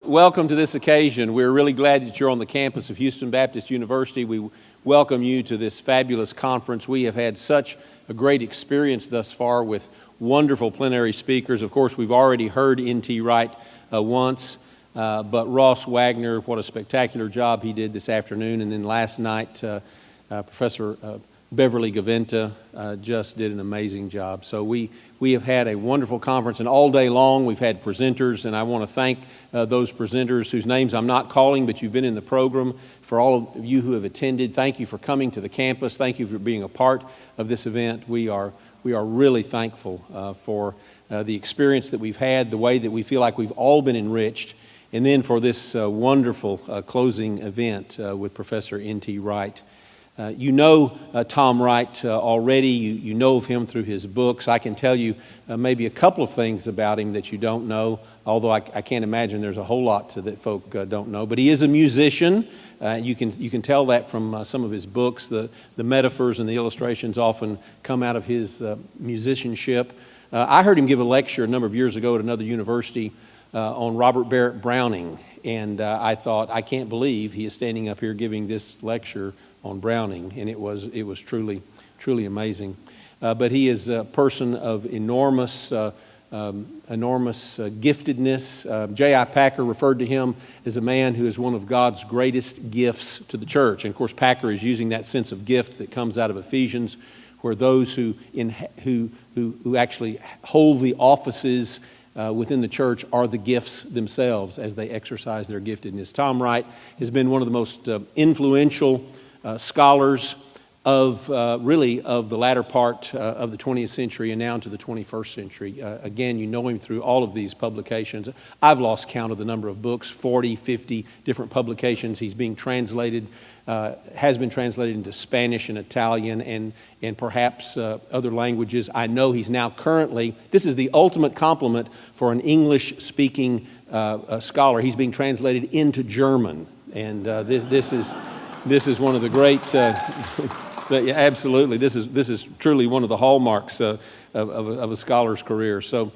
Welcome to this occasion. We're really glad that you're on the campus of Houston Baptist University. We welcome you to this fabulous conference. We have had such a great experience thus far with wonderful plenary speakers. Of course, we've already heard N.T. Wright once, but Ross Wagner, what a spectacular job he did this afternoon. And then last night, Professor Beverly Gaventa just did an amazing job. So we have had a wonderful conference, and all day long we've had presenters, and I want to thank those presenters whose names I'm not calling, but you've been in the program. For all of you who have attended, thank you for coming to the campus. Thank you for being a part of this event. We are really thankful for the experience that we've had, the way that we feel like we've all been enriched, and then for this wonderful closing event with Professor N.T. Wright. You know Tom Wright already. You know of him through his books. I can tell you maybe a couple of things about him that you don't know, although I can't imagine there's a whole lot that folk don't know. But he is a musician. You can tell that from some of his books. The metaphors and the illustrations often come out of his musicianship. I heard him give a lecture a number of years ago at another university on Robert Barrett Browning, and I thought, I can't believe he is standing up here giving this lecture on Browning, and it was truly amazing. But he is a person of enormous giftedness. J.I. Packer referred to him as a man who is one of God's greatest gifts to the church. And of course, Packer is using that sense of gift that comes out of Ephesians, where those who actually hold the offices within the church are the gifts themselves as they exercise their giftedness. Tom Wright has been one of the most influential scholars of the latter part of the 20th century and now into the 21st century. Again, you know him through all of these publications. I've lost count of the number of books, 40, 50 different publications. He's being translated, has been translated into Spanish and Italian and perhaps other languages. I know he's now currently, this is the ultimate compliment for an English-speaking scholar. He's being translated into German, and this is one of the great, absolutely, this is truly one of the hallmarks of a scholar's career. So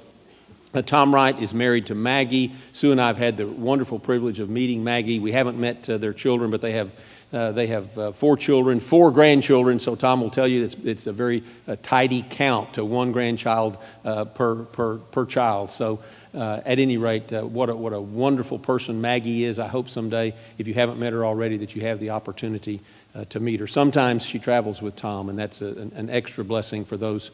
Tom Wright is married to Maggie. Sue and I have had the wonderful privilege of meeting Maggie. We haven't met their children, but they have 4 children, 4 grandchildren. So Tom will tell you it's a very tidy count to 1 grandchild per child. So at any rate, what a wonderful person Maggie is. I hope someday, if you haven't met her already, that you have the opportunity to meet her. Sometimes she travels with Tom, and that's an extra blessing for those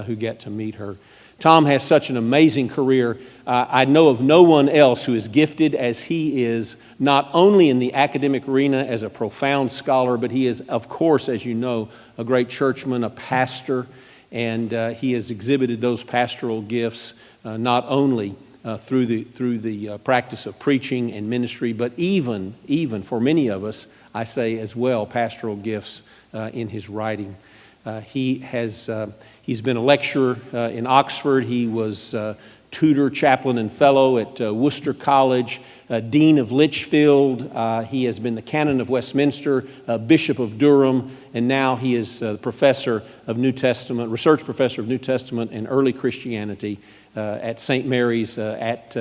who get to meet her. Tom has such an amazing career. I know of no one else who is gifted as he is, not only in the academic arena as a profound scholar, but he is, of course, as you know, a great churchman, a pastor, and he has exhibited those pastoral gifts not only through the practice of preaching and ministry, but even for many of us, I say as well, pastoral gifts in his writing. He's been a lecturer in Oxford. He was tutor, chaplain, and fellow at Worcester College, dean of Lichfield. He has been the canon of Westminster, bishop of Durham, and now he is professor of New Testament, research professor of New Testament and early Christianity at St. Mary's at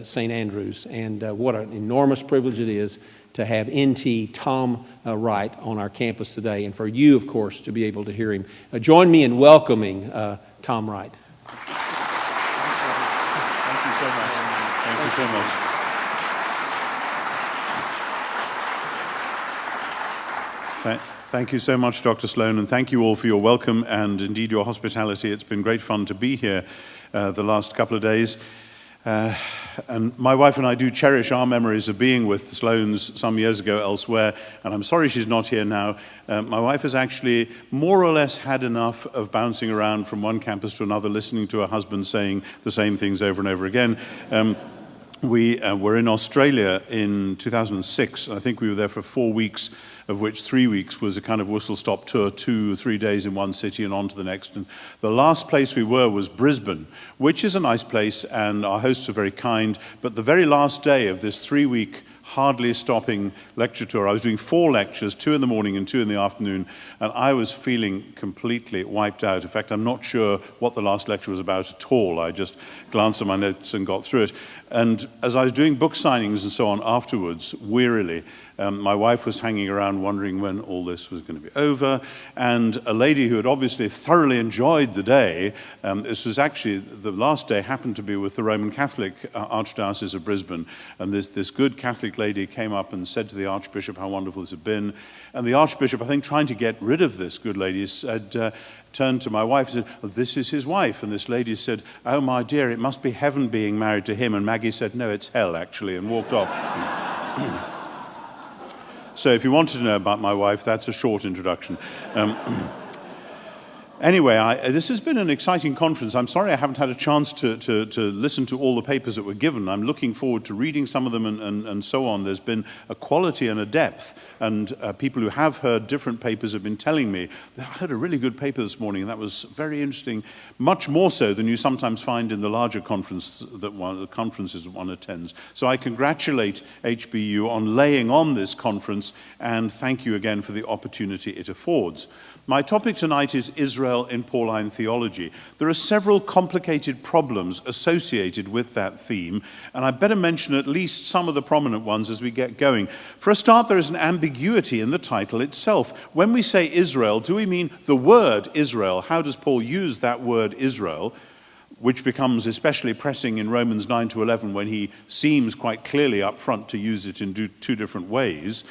St. Andrews. And what an enormous privilege it is to have N.T. Tom Wright on our campus today, and for you, of course, to be able to hear him. Join me in welcoming Tom Wright. Thank you so much. Thank you so much. Thank you so much, Dr. Sloan, and thank you all for your welcome and indeed your hospitality. It's been great fun to be here the last couple of days. And my wife and I do cherish our memories of being with the Sloans some years ago elsewhere, and I'm sorry she's not here now. My wife has actually more or less had enough of bouncing around from one campus to another, listening to her husband saying the same things over and over again. We were in Australia in 2006. I think we were there for 4 weeks, of which 3 weeks was a kind of whistle-stop tour, 2 or 3 days in one city and on to the next. And the last place we were was Brisbane, which is a nice place, and our hosts are very kind. But the very last day of this 3-week hardly stopping lecture tour. I was doing 4 lectures, 2 in the morning and 2 in the afternoon, and I was feeling completely wiped out. In fact, I'm not sure what the last lecture was about at all. I just glanced at my notes and got through it. And as I was doing book signings and so on afterwards, wearily, my wife was hanging around wondering when all this was going to be over. And a lady who had obviously thoroughly enjoyed the day, this was actually, the last day happened to be with the Roman Catholic Archdiocese of Brisbane. And this good Catholic lady came up and said to the Archbishop how wonderful this had been. And the Archbishop, I think trying to get rid of this good lady, said, turned to my wife and said, oh, this is his wife. And this lady said, oh my dear, it must be heaven being married to him. And Maggie said, no, it's hell actually, and walked off. So if you wanted to know about my wife, that's a short introduction. Anyway, this has been an exciting conference. I'm sorry I haven't had a chance to listen to all the papers that were given. I'm looking forward to reading some of them and so on. There's been a quality and a depth, and people who have heard different papers have been telling me, I heard a really good paper this morning, and that was very interesting, much more so than you sometimes find in the larger conferences that one attends. So I congratulate HBU on laying on this conference, and thank you again for the opportunity it affords. My topic tonight is Israel in Pauline theology. There are several complicated problems associated with that theme, and I better mention at least some of the prominent ones as we get going. For a start, there is an ambiguity in the title itself. When we say Israel, do we mean the word Israel? How does Paul use that word Israel, which becomes especially pressing in Romans 9 to 11 when he seems quite clearly up front to use it in two different ways?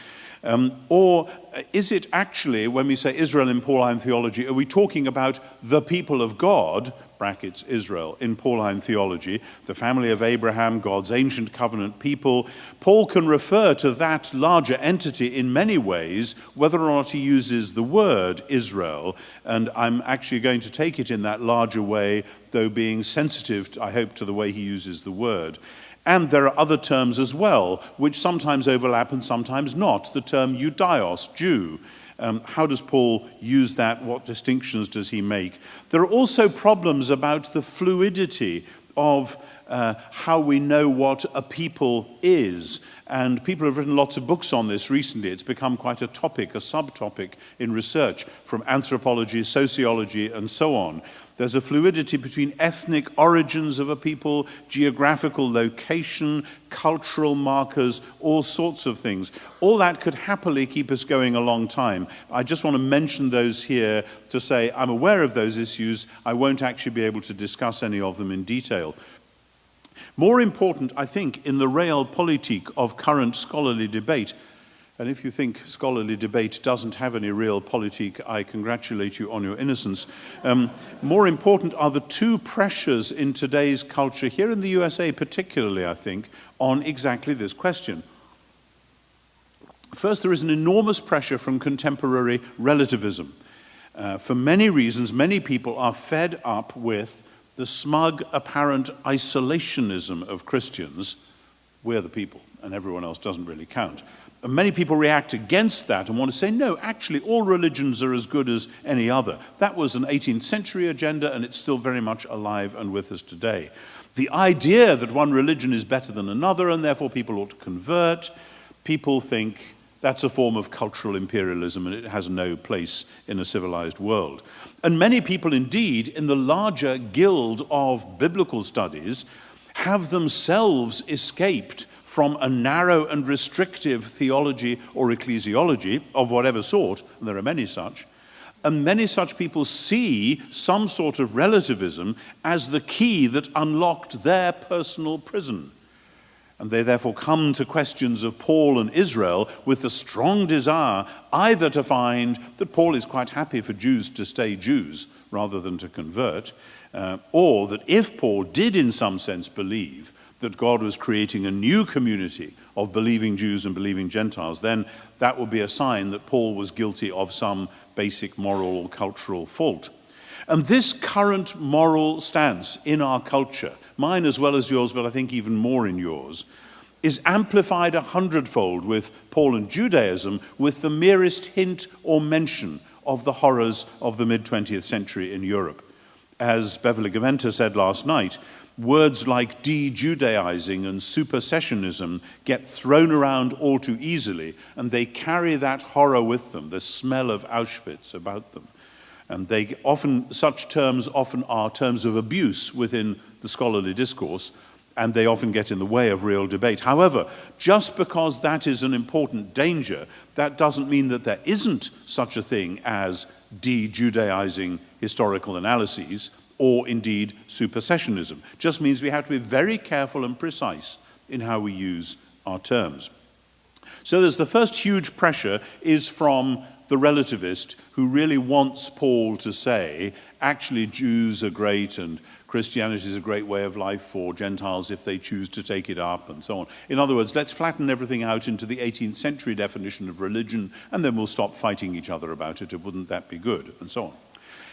Or is it actually, when we say Israel in Pauline theology, are we talking about the people of God, brackets Israel, in Pauline theology, the family of Abraham, God's ancient covenant people? Paul can refer to that larger entity in many ways, whether or not he uses the word Israel, and I'm actually going to take it in that larger way, though being sensitive, I hope, to the way he uses the word. And there are other terms as well, which sometimes overlap and sometimes not. The term Judaios, Jew. How does Paul use that? What distinctions does he make? There are also problems about the fluidity of how we know what a people is. And people have written lots of books on this recently. It's become quite a topic, a subtopic in research, from anthropology, sociology, and so on. There's a fluidity between ethnic origins of a people, geographical location, cultural markers, all sorts of things. All that could happily keep us going a long time. I just want to mention those here to say I'm aware of those issues. I won't actually be able to discuss any of them in detail. More important, I think, in the realpolitik of current scholarly debate, and if you think scholarly debate doesn't have any realpolitik, I congratulate you on your innocence. More important are the two pressures in today's culture, here in the USA particularly, I think, on exactly this question. First, there is an enormous pressure from contemporary relativism. For many reasons, many people are fed up with the smug, apparent isolationism of Christians. We're the people, and everyone else doesn't really count. And many people react against that and want to say, no, actually, all religions are as good as any other. That was an 18th century agenda, and it's still very much alive and with us today. The idea that one religion is better than another, and therefore people ought to convert, people think that's a form of cultural imperialism, and it has no place in a civilized world. And many people, indeed, in the larger guild of biblical studies, have themselves escaped from a narrow and restrictive theology or ecclesiology of whatever sort, and there are many such, and many such people see some sort of relativism as the key that unlocked their personal prison. And they therefore come to questions of Paul and Israel with the strong desire either to find that Paul is quite happy for Jews to stay Jews rather than to convert, or that if Paul did in some sense believe that God was creating a new community of believing Jews and believing Gentiles, then that would be a sign that Paul was guilty of some basic moral or cultural fault. And this current moral stance in our culture, mine as well as yours, but I think even more in yours, is amplified 100-fold with Paul and Judaism with the merest hint or mention of the horrors of the mid-20th century in Europe. As Beverly Gaventa said last night, words like de-Judaizing and supersessionism get thrown around all too easily, and they carry that horror with them, the smell of Auschwitz about them. And such terms often are terms of abuse within the scholarly discourse, and they often get in the way of real debate. However, just because that is an important danger, that doesn't mean that there isn't such a thing as de-Judaizing historical analyses, or indeed supersessionism. Just means we have to be very careful and precise in how we use our terms. So there's the first huge pressure is from the relativist who really wants Paul to say, actually Jews are great and Christianity is a great way of life for Gentiles if they choose to take it up and so on. In other words, let's flatten everything out into the 18th century definition of religion and then we'll stop fighting each other about it. Wouldn't that be good? And so on.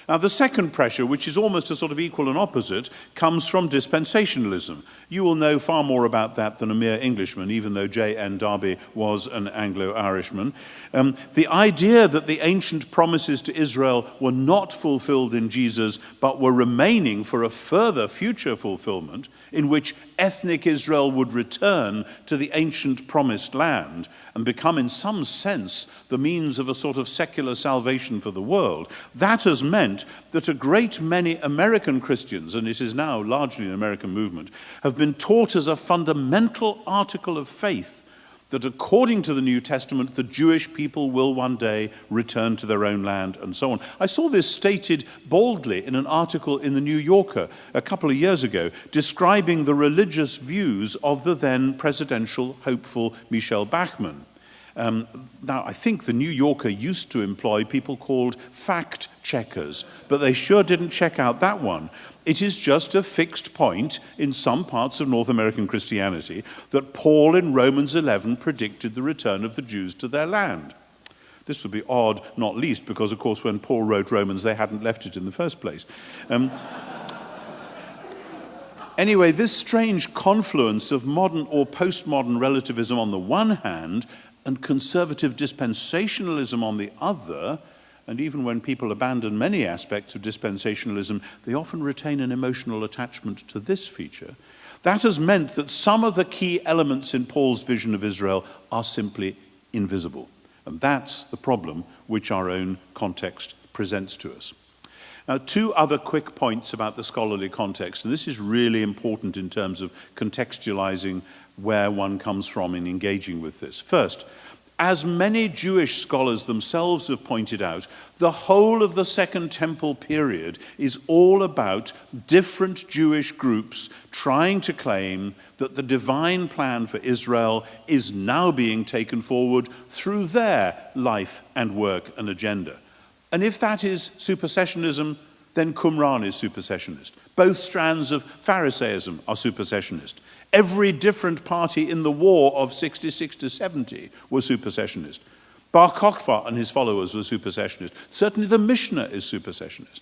Now, the second pressure, which is almost a sort of equal and opposite, comes from dispensationalism. You will know far more about that than a mere Englishman, even though J.N. Darby was an Anglo-Irishman. The idea that the ancient promises to Israel were not fulfilled in Jesus, but were remaining for a further future fulfillment, in which ethnic Israel would return to the ancient promised land and become in some sense the means of a sort of secular salvation for the world, that has meant that a great many American Christians, and it is now largely an American movement, have been taught as a fundamental article of faith that according to the New Testament, the Jewish people will one day return to their own land and so on. I saw this stated boldly in an article in the New Yorker a couple of years ago describing the religious views of the then presidential hopeful Michel Bachmann. Now, I think the New Yorker used to employ people called fact checkers, but they sure didn't check out that one. It is just a fixed point in some parts of North American Christianity that Paul in Romans 11 predicted the return of the Jews to their land. This would be odd, not least because, of course, when Paul wrote Romans, they hadn't left it in the first place. Anyway, this strange confluence of modern or postmodern relativism on the one hand and conservative dispensationalism on the other, and even when people abandon many aspects of dispensationalism, they often retain an emotional attachment to this feature. That has meant that some of the key elements in Paul's vision of Israel are simply invisible. And that's the problem which our own context presents to us. Now, two other quick points about the scholarly context, and this is really important in terms of contextualizing where one comes from in engaging with this. First, as many Jewish scholars themselves have pointed out, the whole of the Second Temple period is all about different Jewish groups trying to claim that the divine plan for Israel is now being taken forward through their life and work and agenda. And if that is supersessionism, then Qumran is supersessionist. Both strands of Pharisaism are supersessionist. Every different party in the war of 66 to 70 was supersessionist. Bar Kokhba and his followers were supersessionist. Certainly the Mishnah is supersessionist.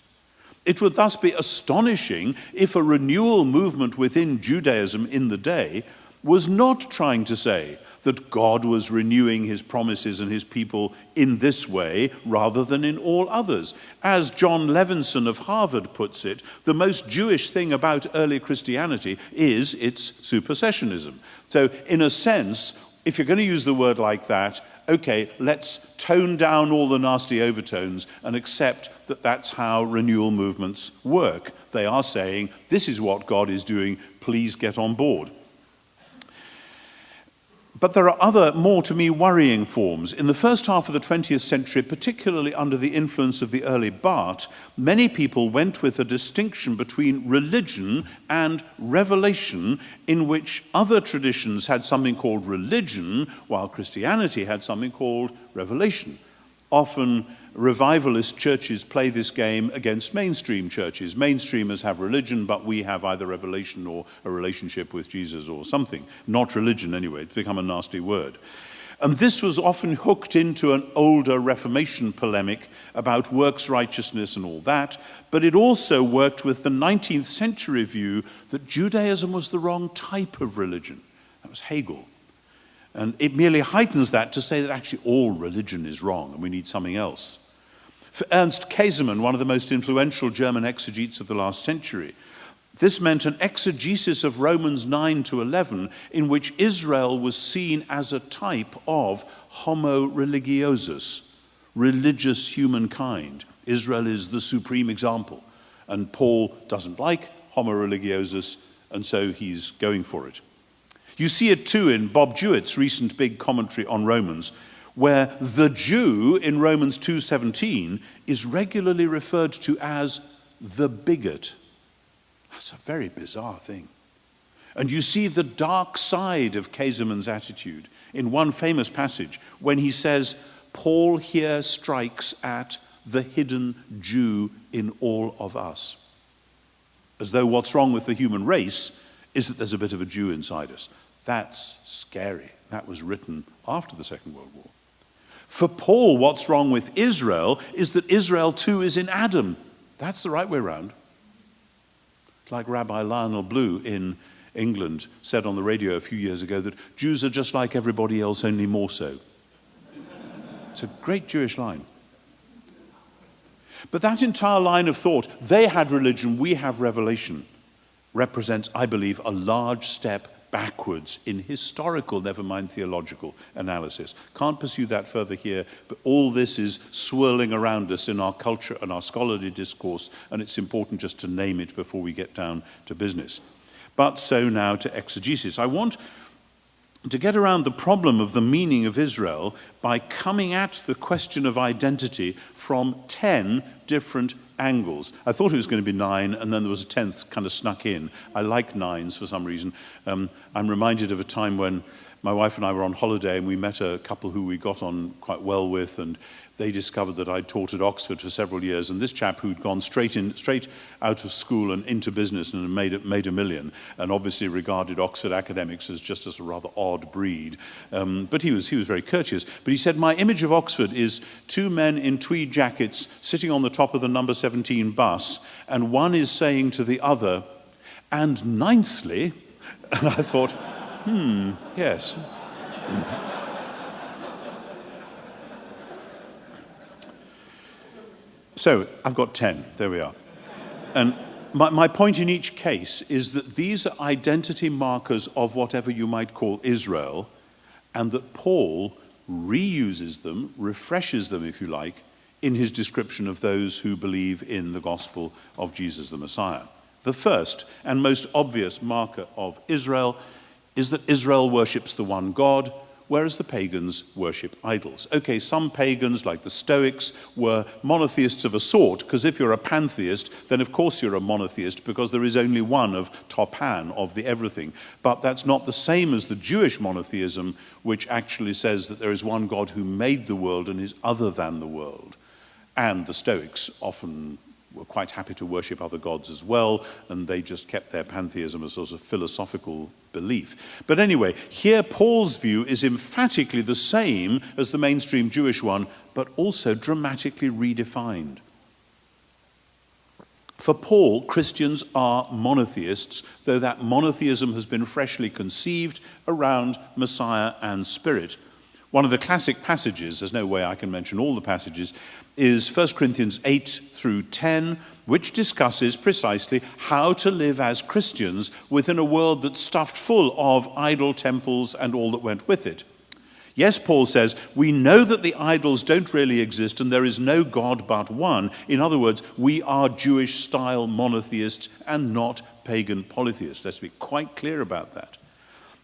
It would thus be astonishing if a renewal movement within Judaism in the day was not trying to say that God was renewing his promises and his people in this way rather than in all others. As John Levinson of Harvard puts it, the most Jewish thing about early Christianity is its supersessionism. So in a sense, if you're going to use the word like that, okay, let's tone down all the nasty overtones and accept that that's how renewal movements work. They are saying, this is what God is doing, please get on board. But there are other, more to me, worrying forms. In the first half of the 20th century, particularly under the influence of the early Barth, many people went with a distinction between religion and revelation, in which other traditions had something called religion, while Christianity had something called revelation. Often, revivalist churches play this game against mainstream churches. Mainstreamers have religion, but we have either revelation or a relationship with Jesus or something. Not religion anyway, it's become a nasty word. And this was often hooked into an older Reformation polemic about works righteousness and all that, but it also worked with the 19th century view that Judaism was the wrong type of religion. That was Hegel. And it merely heightens that to say that actually all religion is wrong and we need something else. For Ernst Käsemann, one of the most influential German exegetes of the last century, this meant an exegesis of Romans 9 to 11 in which Israel was seen as a type of homo religiosus, religious humankind. Israel is the supreme example. And Paul doesn't like homo religiosus, and so he's going for it. You see it too in Bob Jewett's recent big commentary on Romans, where the Jew in Romans 2:17 is regularly referred to as the bigot. That's a very bizarre thing. And you see the dark side of Kaiserman's attitude in one famous passage when he says, Paul here strikes at the hidden Jew in all of us. As though what's wrong with the human race is that there's a bit of a Jew inside us. That's scary. That was written after the Second World War. For Paul, what's wrong with Israel is that Israel too is in Adam. That's the right way around. Like Rabbi Lionel Blue in England said on the radio a few years ago that Jews are just like everybody else, only more so. It's a great Jewish line. But that entire line of thought, they had religion, we have revelation, represents, I believe, a large step backwards in historical, never mind theological, analysis. Can't pursue that further here, but all this is swirling around us in our culture and our scholarly discourse, and it's important just to name it before we get down to business. But so now to exegesis. I want to get around the problem of the meaning of Israel by coming at the question of identity from 10 different angles. I thought it was going to be 9, and then there was a 10th kind of snuck in. I like 9s for some reason. I'm reminded of a time when my wife and I were on holiday, and we met a couple who we got on quite well with, and they discovered that I'd taught at Oxford for several years, and this chap who'd gone straight out of school and into business and made a million, and obviously regarded Oxford academics as just as a rather odd breed. But he was very courteous. But he said, my image of Oxford is 2 men in tweed jackets sitting on the top of the number 17 bus, and one is saying to the other, and ninthly, and I thought, yes. So, I've got 10, there we are. And my point in each case is that these are identity markers of whatever you might call Israel, and that Paul reuses them, refreshes them, if you like, in his description of those who believe in the gospel of Jesus the Messiah. The first and most obvious marker of Israel is that Israel worships the one God, whereas the pagans worship idols. Okay, some pagans, like the Stoics, were monotheists of a sort, because if you're a pantheist, then of course you're a monotheist, because there is only one of Topan, of the everything. But that's not the same as the Jewish monotheism, which actually says that there is one God who made the world and is other than the world. And the Stoics often were quite happy to worship other gods as well, and they just kept their pantheism as a sort of philosophical belief. But anyway, here Paul's view is emphatically the same as the mainstream Jewish one, but also dramatically redefined. For Paul, Christians are monotheists, though that monotheism has been freshly conceived around Messiah and Spirit. One of the classic passages, there's no way I can mention all the passages, is 1 Corinthians 8 through 10, which discusses precisely how to live as Christians within a world that's stuffed full of idol temples and all that went with it. Yes, Paul says, we know that the idols don't really exist and there is no God but one. In other words, we are Jewish-style monotheists and not pagan polytheists. Let's be quite clear about that.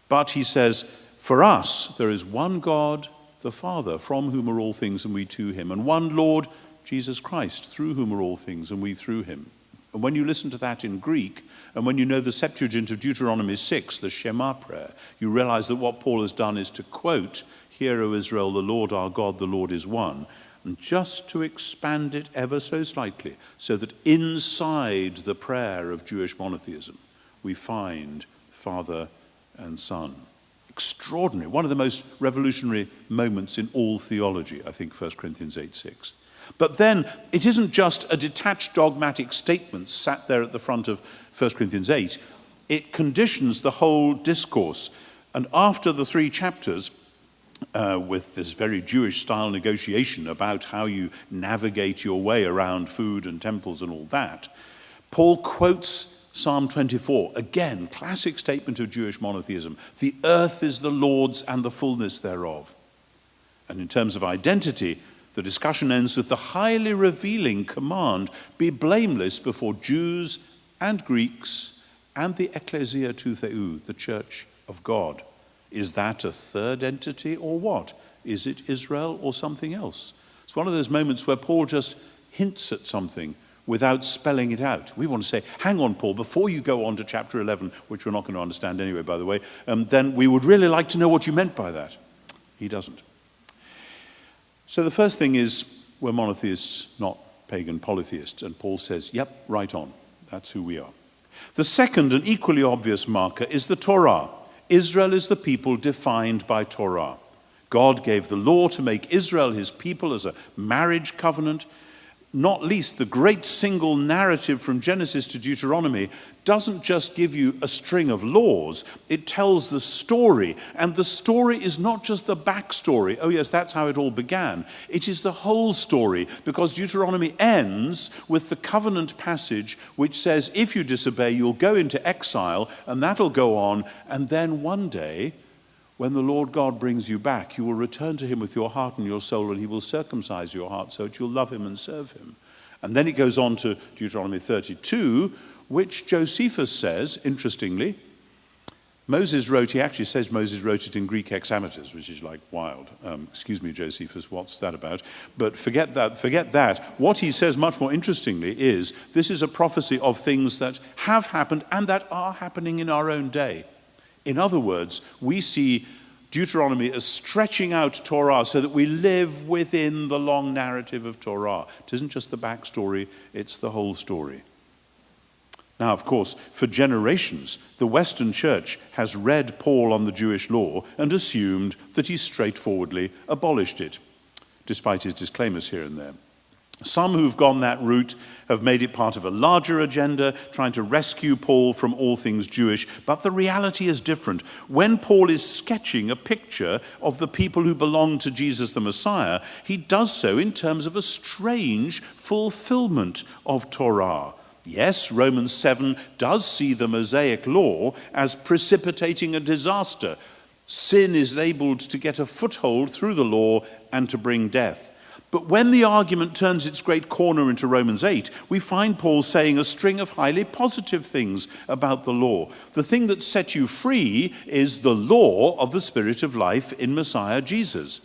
But he says, for us, there is one God, the Father, from whom are all things and we to him, and one Lord, Jesus Christ, through whom are all things and we through him. And when you listen to that in Greek, and when you know the Septuagint of Deuteronomy 6, the Shema prayer, you realize that what Paul has done is to quote, "Hear, O Israel, the Lord our God, the Lord is one," and just to expand it ever so slightly, so that inside the prayer of Jewish monotheism, we find Father and Son. Extraordinary. One of the most revolutionary moments in all theology, I think, 1 Corinthians 8:6. But then, it isn't just a detached dogmatic statement sat there at the front of 1 Corinthians 8. It conditions the whole discourse. And after the 3 chapters, with this very Jewish-style negotiation about how you navigate your way around food and temples and all that, Paul quotes Psalm 24, again, classic statement of Jewish monotheism. The earth is the Lord's and the fullness thereof. And in terms of identity, the discussion ends with the highly revealing command, be blameless before Jews and Greeks and the Ecclesia tou Theou, the church of God. Is that a third entity or what? Is it Israel or something else? It's one of those moments where Paul just hints at something without spelling it out. We want to say, hang on, Paul, before you go on to chapter 11, which we're not going to understand anyway, by the way, then we would really like to know what you meant by that. He doesn't. So the first thing is, we're monotheists, not pagan polytheists. And Paul says, yep, right on. That's who we are. The second and equally obvious marker is the Torah. Israel is the people defined by Torah. God gave the law to make Israel his people as a marriage covenant. Not least, the great single narrative from Genesis to Deuteronomy doesn't just give you a string of laws, it tells the story. And the story is not just the backstory. Oh yes, that's how it all began. It is the whole story, because Deuteronomy ends with the covenant passage which says, if you disobey, you'll go into exile, and that'll go on, and then one day, when the Lord God brings you back, you will return to him with your heart and your soul, and he will circumcise your heart so that you'll love him and serve him. And then it goes on to Deuteronomy 32, which Josephus says, interestingly, Moses wrote, he actually says Moses wrote it in Greek hexameters, which is like wild. Excuse me, Josephus, what's that about? But forget that. What he says much more interestingly is, this is a prophecy of things that have happened and that are happening in our own day. In other words, we see Deuteronomy as stretching out Torah so that we live within the long narrative of Torah. It isn't just the backstory, it's the whole story. Now, of course, for generations, the Western Church has read Paul on the Jewish law and assumed that he straightforwardly abolished it, despite his disclaimers here and there. Some who've gone that route have made it part of a larger agenda, trying to rescue Paul from all things Jewish. But the reality is different. When Paul is sketching a picture of the people who belong to Jesus the Messiah, he does so in terms of a strange fulfillment of Torah. Yes, Romans 7 does see the Mosaic law as precipitating a disaster. Sin is able to get a foothold through the law and to bring death. But when the argument turns its great corner into Romans 8, we find Paul saying a string of highly positive things about the law. The thing that sets you free is the law of the Spirit of life in Messiah Jesus.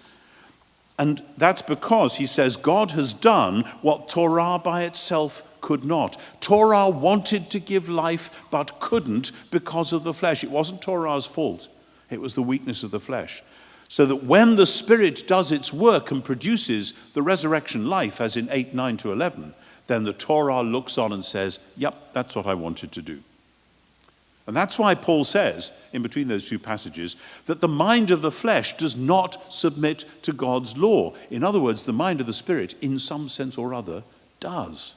And that's because, he says, God has done what Torah by itself could not. Torah wanted to give life but couldn't because of the flesh. It wasn't Torah's fault. It was the weakness of the flesh. So that when the Spirit does its work and produces the resurrection life, as in 8, 9 to 11, then the Torah looks on and says, yep, that's what I wanted to do. And that's why Paul says, in between those two passages, that the mind of the flesh does not submit to God's law. In other words, the mind of the Spirit, in some sense or other, does.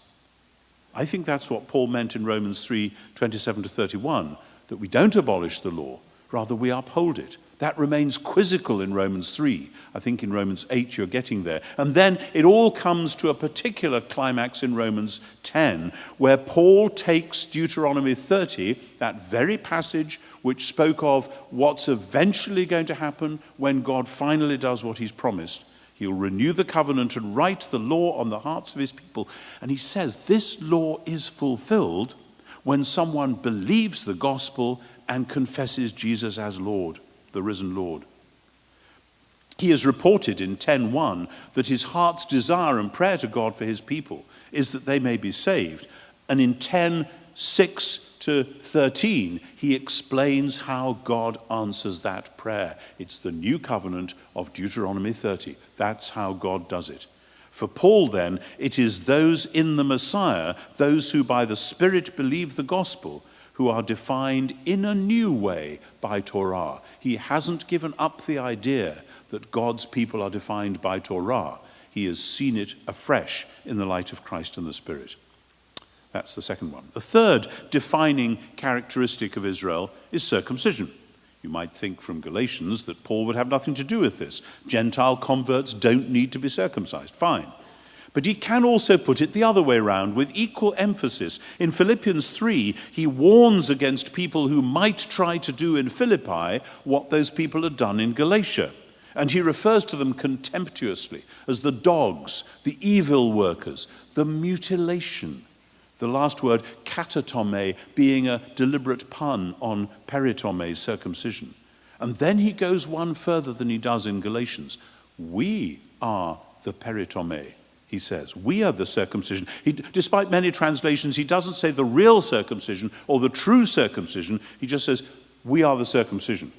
I think that's what Paul meant in Romans 3, 27 to 31, that we don't abolish the law, rather we uphold it. That remains quizzical in Romans 3. I think in Romans 8 you're getting there. And then it all comes to a particular climax in Romans 10, where Paul takes Deuteronomy 30, that very passage which spoke of what's eventually going to happen when God finally does what he's promised. He'll renew the covenant and write the law on the hearts of his people. And he says this law is fulfilled when someone believes the gospel and confesses Jesus as Lord, the risen Lord. He has reported in 10:1 that his heart's desire and prayer to God for his people is that they may be saved. And in 10:6 to 13, he explains how God answers that prayer. It's the new covenant of Deuteronomy 30. That's how God does it. For Paul, then, it is those in the Messiah, those who by the Spirit believe the gospel, who are defined in a new way by Torah. He hasn't given up the idea that God's people are defined by Torah. He has seen it afresh in the light of Christ and the Spirit. That's the second one. The third defining characteristic of Israel is circumcision. You might think from Galatians that Paul would have nothing to do with this. Gentile converts don't need to be circumcised. Fine. But he can also put it the other way around with equal emphasis. In Philippians 3, he warns against people who might try to do in Philippi what those people had done in Galatia. And he refers to them contemptuously as the dogs, the evil workers, the mutilation. The last word, katatome, being a deliberate pun on peritome, circumcision. And then he goes one further than he does in Galatians. We are the peritome, he says. We are the circumcision. Despite many translations, he doesn't say the real circumcision or the true circumcision. He just says, we are the circumcision.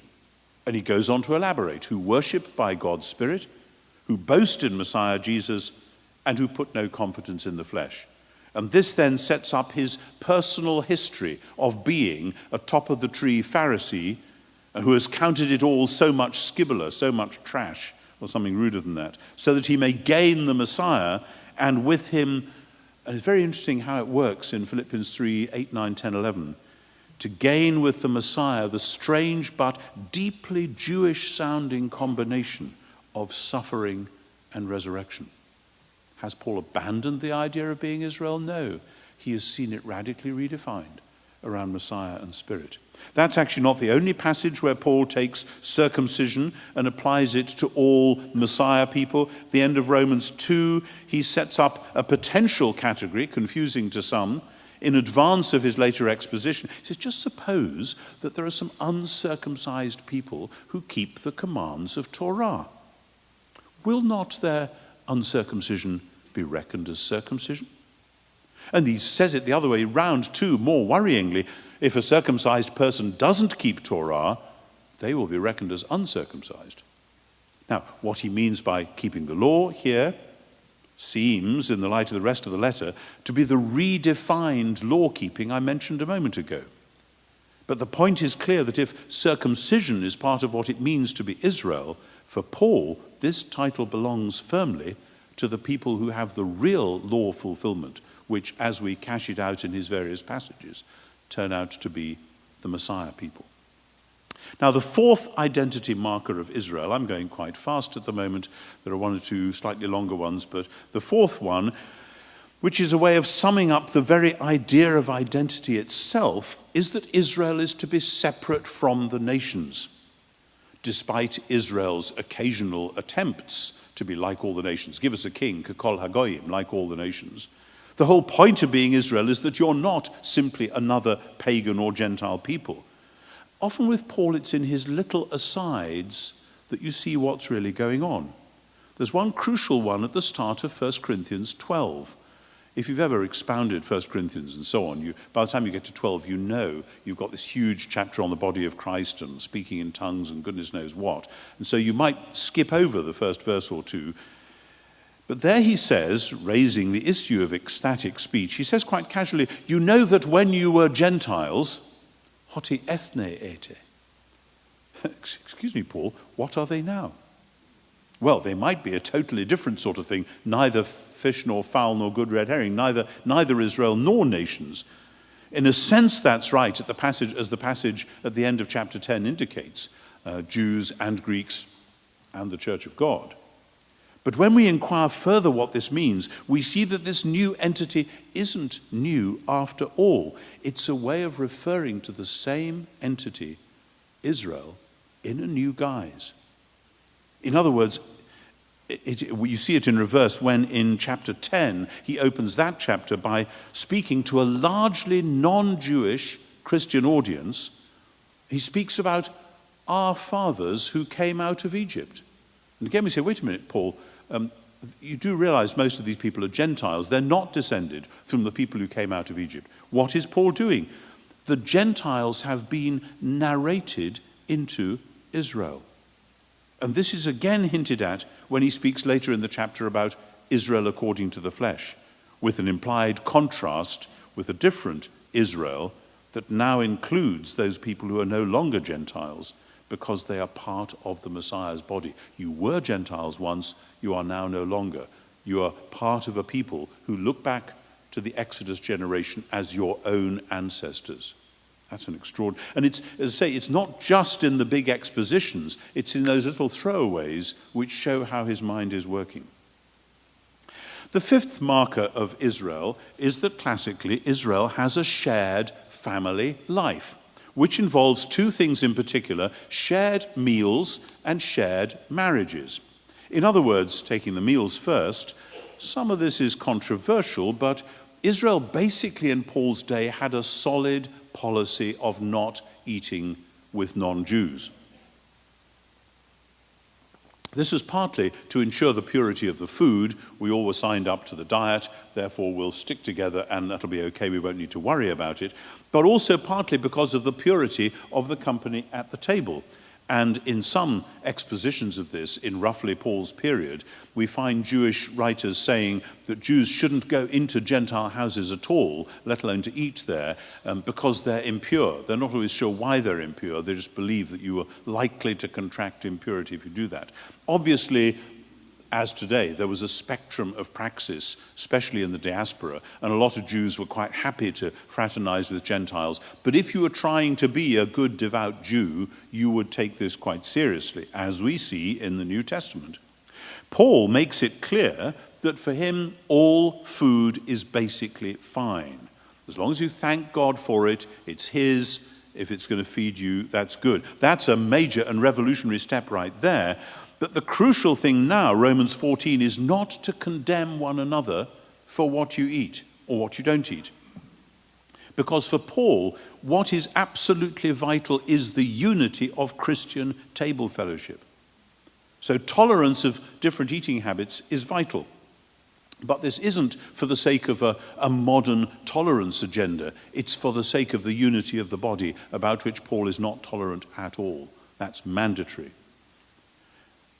And he goes on to elaborate, who worship by God's Spirit, who boast in Messiah Jesus, and who put no confidence in the flesh. And this then sets up his personal history of being a top-of-the-tree Pharisee who has counted it all so much skibboleth, so much trash, or something ruder than that, so that he may gain the Messiah, and with him, and it's very interesting how it works in Philippians 3, 8, 9, 10, 11, to gain with the Messiah the strange but deeply Jewish-sounding combination of suffering and resurrection. Has Paul abandoned the idea of being Israel? No. He has seen it radically redefined around Messiah and Spirit. That's actually not the only passage where Paul takes circumcision and applies it to all Messiah people. At the end of Romans 2, he sets up a potential category, confusing to some, in advance of his later exposition. He says, just suppose that there are some uncircumcised people who keep the commands of Torah. Will not their uncircumcision be reckoned as circumcision? And he says it the other way round too, more worryingly. If a circumcised person doesn't keep Torah, they will be reckoned as uncircumcised. Now, what he means by keeping the law here seems, in the light of the rest of the letter, to be the redefined law-keeping I mentioned a moment ago. But the point is clear that if circumcision is part of what it means to be Israel, for Paul, this title belongs firmly to the people who have the real law fulfillment, which, as we cash it out in his various passages, turn out to be the Messiah people. Now, the fourth identity marker of Israel, I'm going quite fast at the moment, there are one or two slightly longer ones, but the fourth one, which is a way of summing up the very idea of identity itself, is that Israel is to be separate from the nations, despite Israel's occasional attempts to be like all the nations. Give us a king, Kekol Hagoyim, like all the nations. The whole point of being Israel is that you're not simply another pagan or Gentile people. Often with Paul, it's in his little asides that you see what's really going on. There's one crucial one at the start of 1 Corinthians 12. If you've ever expounded 1 Corinthians and so on, by the time you get to 12, you know you've got this huge chapter on the body of Christ and speaking in tongues and goodness knows what. And so you might skip over the first verse or two. But there he says, raising the issue of ecstatic speech, he says quite casually, you know that when you were Gentiles, hoti ethne ete. Excuse me, Paul, what are they now? Well, they might be a totally different sort of thing, neither fish nor fowl nor good red herring, neither Israel nor nations. In a sense, that's right, as the passage at the end of chapter 10 indicates, Jews and Greeks and the Church of God. But when we inquire further what this means, we see that this new entity isn't new after all. It's a way of referring to the same entity, Israel, in a new guise. In other words, you see it in reverse when in chapter 10 he opens that chapter by speaking to a largely non-Jewish Christian audience. He speaks about our fathers who came out of Egypt. And again we say, wait a minute, Paul, you do realize most of these people are Gentiles. They're not descended from the people who came out of Egypt. What is Paul doing? The Gentiles have been narrated into Israel. And this is again hinted at when he speaks later in the chapter about Israel according to the flesh, with an implied contrast with a different Israel that now includes those people who are no longer Gentiles because they are part of the Messiah's body. You were Gentiles once, you are now no longer. You are part of a people who look back to the Exodus generation as your own ancestors. That's an extraordinary, and it's, as I say, it's not just in the big expositions, it's in those little throwaways which show how his mind is working. The fifth marker of Israel is that classically Israel has a shared family life, which involves two things in particular: shared meals and shared marriages. In other words, taking the meals first, some of this is controversial, but Israel basically in Paul's day had a solid policy of not eating with non-Jews. This was partly to ensure the purity of the food. We all were signed up to the diet, therefore we'll stick together and that'll be okay, we won't need to worry about it. But also partly because of the purity of the company at the table. And in some expositions of this, in roughly Paul's period, we find Jewish writers saying that Jews shouldn't go into Gentile houses at all, let alone to eat there, because they're impure. They're not always sure why they're impure. They just believe that you are likely to contract impurity if you do that. Obviously, as today, there was a spectrum of praxis, especially in the diaspora, and a lot of Jews were quite happy to fraternize with Gentiles. But if you were trying to be a good, devout Jew, you would take this quite seriously, as we see in the New Testament. Paul makes it clear that for him, all food is basically fine. As long as you thank God for it, it's his. If it's going to feed you, that's good. That's a major and revolutionary step right there. But the crucial thing now, Romans 14, is not to condemn one another for what you eat or what you don't eat. Because for Paul, what is absolutely vital is the unity of Christian table fellowship. So tolerance of different eating habits is vital. But this isn't for the sake of a modern tolerance agenda. It's for the sake of the unity of the body, about which Paul is not tolerant at all. That's mandatory.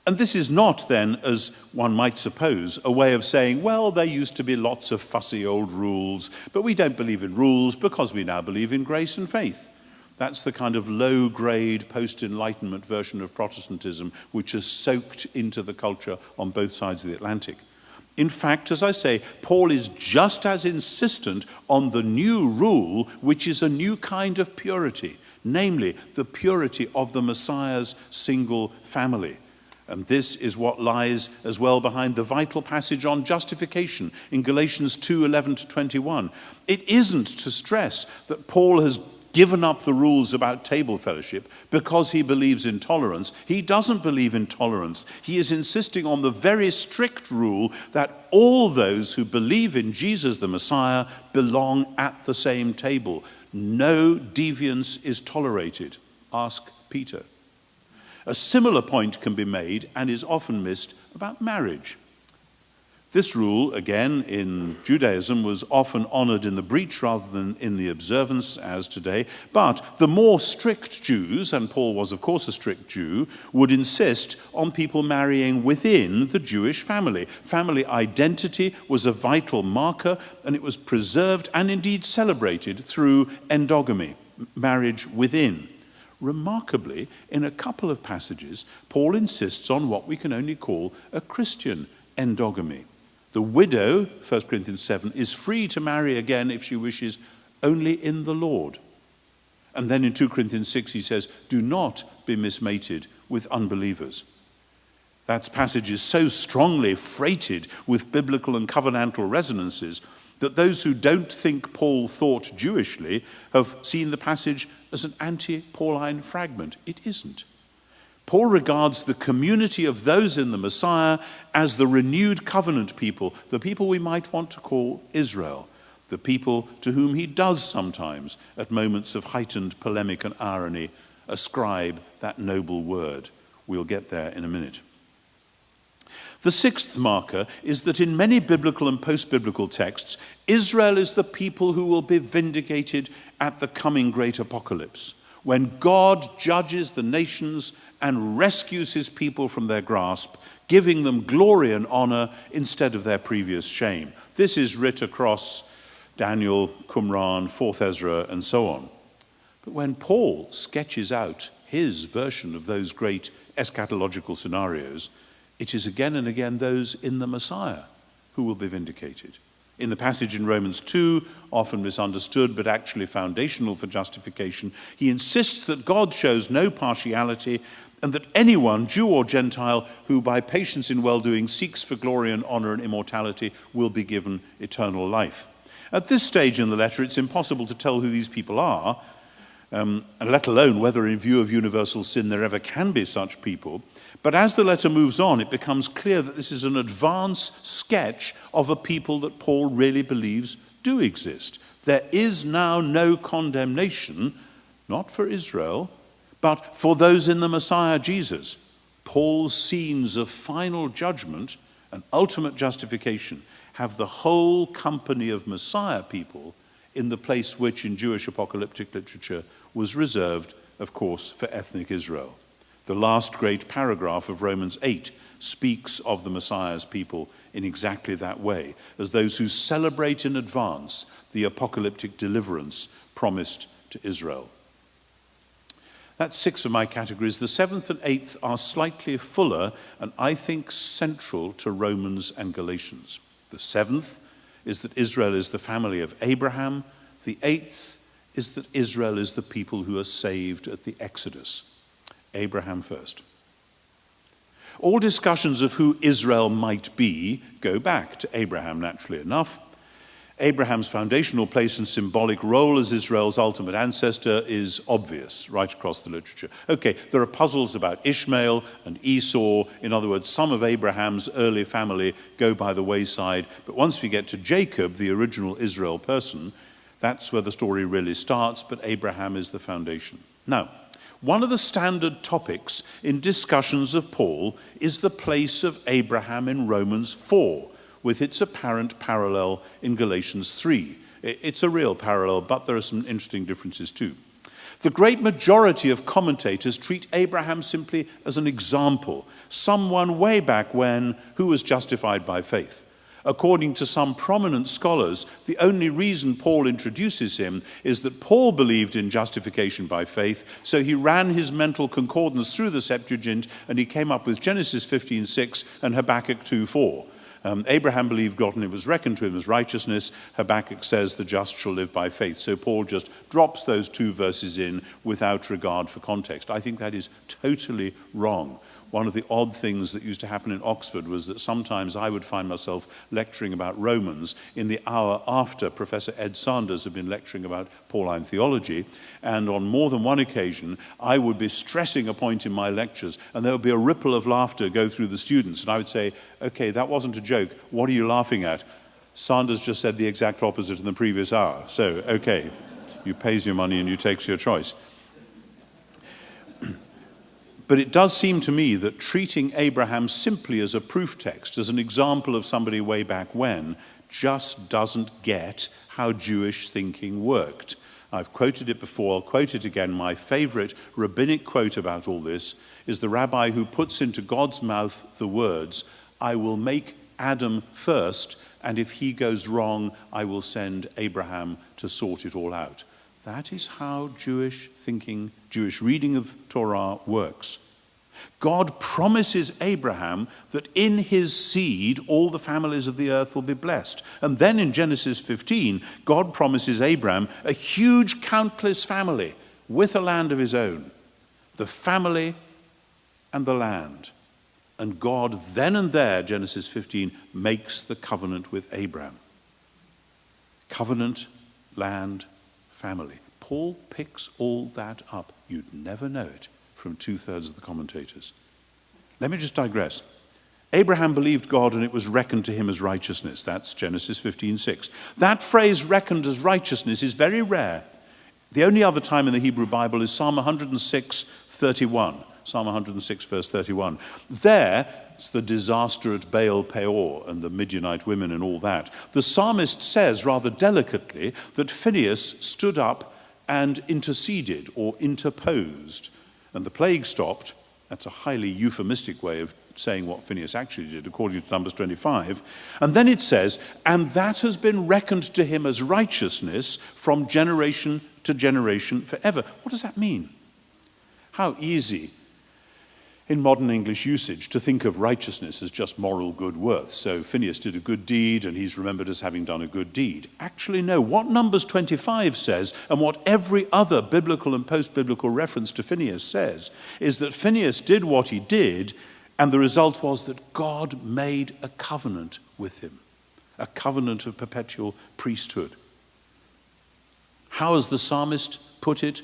And this is not then, as one might suppose, a way of saying, well, there used to be lots of fussy old rules, but we don't believe in rules because we now believe in grace and faith. That's the kind of low-grade post-Enlightenment version of Protestantism which has soaked into the culture on both sides of the Atlantic. In fact, as I say, Paul is just as insistent on the new rule, which is a new kind of purity, namely the purity of the Messiah's single family. And this is what lies as well behind the vital passage on justification in Galatians 2:11-21. It isn't to stress that Paul has given up the rules about table fellowship because he believes in tolerance. He doesn't believe in tolerance. He is insisting on the very strict rule that all those who believe in Jesus the Messiah belong at the same table. No deviance is tolerated. Ask Peter. A similar point can be made, and is often missed, about marriage. This rule, again, in Judaism, was often honored in the breach rather than in the observance, as today. But the more strict Jews, and Paul was, of course, a strict Jew, would insist on people marrying within the Jewish family. Family identity was a vital marker, and it was preserved and indeed celebrated through endogamy, marriage within. Remarkably, in a couple of passages, Paul insists on what we can only call a Christian endogamy. The widow, 1 Corinthians 7, is free to marry again if she wishes, only in the Lord. And then in 2 Corinthians 6 he says, do not be mismated with unbelievers. That passage is so strongly freighted with biblical and covenantal resonances that those who don't think Paul thought Jewishly have seen the passage as an anti-Pauline fragment. It isn't. Paul regards the community of those in the Messiah as the renewed covenant people, the people we might want to call Israel, the people to whom he does sometimes, at moments of heightened polemic and irony, ascribe that noble word. We'll get there in a minute. The sixth marker is that in many biblical and post-biblical texts, Israel is the people who will be vindicated at the coming great apocalypse, when God judges the nations and rescues his people from their grasp, giving them glory and honor instead of their previous shame. This is writ across Daniel, Qumran, 4th Ezra, and so on. But when Paul sketches out his version of those great eschatological scenarios, it is again and again those in the Messiah who will be vindicated. In the passage in Romans 2, often misunderstood but actually foundational for justification, he insists that God shows no partiality and that anyone, Jew or Gentile, who by patience in well-doing seeks for glory and honor and immortality will be given eternal life. At this stage in the letter, it's impossible to tell who these people are, and let alone whether in view of universal sin there ever can be such people. But as the letter moves on, it becomes clear that this is an advanced sketch of a people that Paul really believes do exist. There is now no condemnation, not for Israel, but for those in the Messiah Jesus. Paul's scenes of final judgment and ultimate justification have the whole company of Messiah people in the place which in Jewish apocalyptic literature was reserved, of course, for ethnic Israel. The last great paragraph of Romans 8 speaks of the Messiah's people in exactly that way, as those who celebrate in advance the apocalyptic deliverance promised to Israel. That's 6 of my categories. The 7th and 8th are slightly fuller and I think central to Romans and Galatians. The 7th is that Israel is the family of Abraham. The 8th is that Israel is the people who are saved at the Exodus. Abraham first. All discussions of who Israel might be go back to Abraham, naturally enough. Abraham's foundational place and symbolic role as Israel's ultimate ancestor is obvious right across the literature. Okay, there are puzzles about Ishmael and Esau. In other words, some of Abraham's early family go by the wayside. But once we get to Jacob, the original Israel person, that's where the story really starts, but Abraham is the foundation. Now, one of the standard topics in discussions of Paul is the place of Abraham in Romans 4, with its apparent parallel in Galatians 3. It's a real parallel, but there are some interesting differences too. The great majority of commentators treat Abraham simply as an example, someone way back when who was justified by faith. According to some prominent scholars, the only reason Paul introduces him is that Paul believed in justification by faith, so he ran his mental concordance through the Septuagint and he came up with Genesis 15:6 and Habakkuk 2:4. Abraham believed God and it was reckoned to him as righteousness. Habakkuk says the just shall live by faith. So Paul just drops those 2 verses in without regard for context. I think that is totally wrong. One of the odd things that used to happen in Oxford was that sometimes I would find myself lecturing about Romans in the hour after Professor Ed Sanders had been lecturing about Pauline theology. And on more than one occasion, I would be stressing a point in my lectures, and there would be a ripple of laughter go through the students. And I would say, okay, that wasn't a joke. What are you laughing at? Sanders just said the exact opposite in the previous hour. So, okay, you pays your money and you takes your choice. But it does seem to me that treating Abraham simply as a proof text, as an example of somebody way back when, just doesn't get how Jewish thinking worked. I've quoted it before, I'll quote it again. My favorite rabbinic quote about all this is the rabbi who puts into God's mouth the words, "I will make Adam first, and if he goes wrong, I will send Abraham to sort it all out." That is how Jewish thinking, Jewish reading of Torah works. God promises Abraham that in his seed all the families of the earth will be blessed. And then in Genesis 15, God promises Abraham a huge, countless family with a land of his own. The family and the land. And God then and there, Genesis 15, makes the covenant with Abraham. Covenant, land, family. Paul picks all that up. You'd never know it from 2/3 of the commentators. Let me just digress. Abraham believed God and it was reckoned to him as righteousness. That's Genesis 15:6. That phrase, reckoned as righteousness, is very rare. The only other time in the Hebrew Bible is Psalm 106:31. Psalm 106, verse 31. There, it's the disaster at Baal Peor and the Midianite women and all that. The psalmist says rather delicately that Phinehas stood up and interceded or interposed. And the plague stopped. That's a highly euphemistic way of saying what Phinehas actually did, according to Numbers 25. And then it says, and that has been reckoned to him as righteousness from generation to generation forever. What does that mean? How easy in modern English usage to think of righteousness as just moral good worth. So Phinehas did a good deed and he's remembered as having done a good deed. Actually, no. What Numbers 25 says, and what every other biblical and post-biblical reference to Phinehas says, is that Phinehas did what he did, and the result was that God made a covenant with him, a covenant of perpetual priesthood. How has the psalmist put it?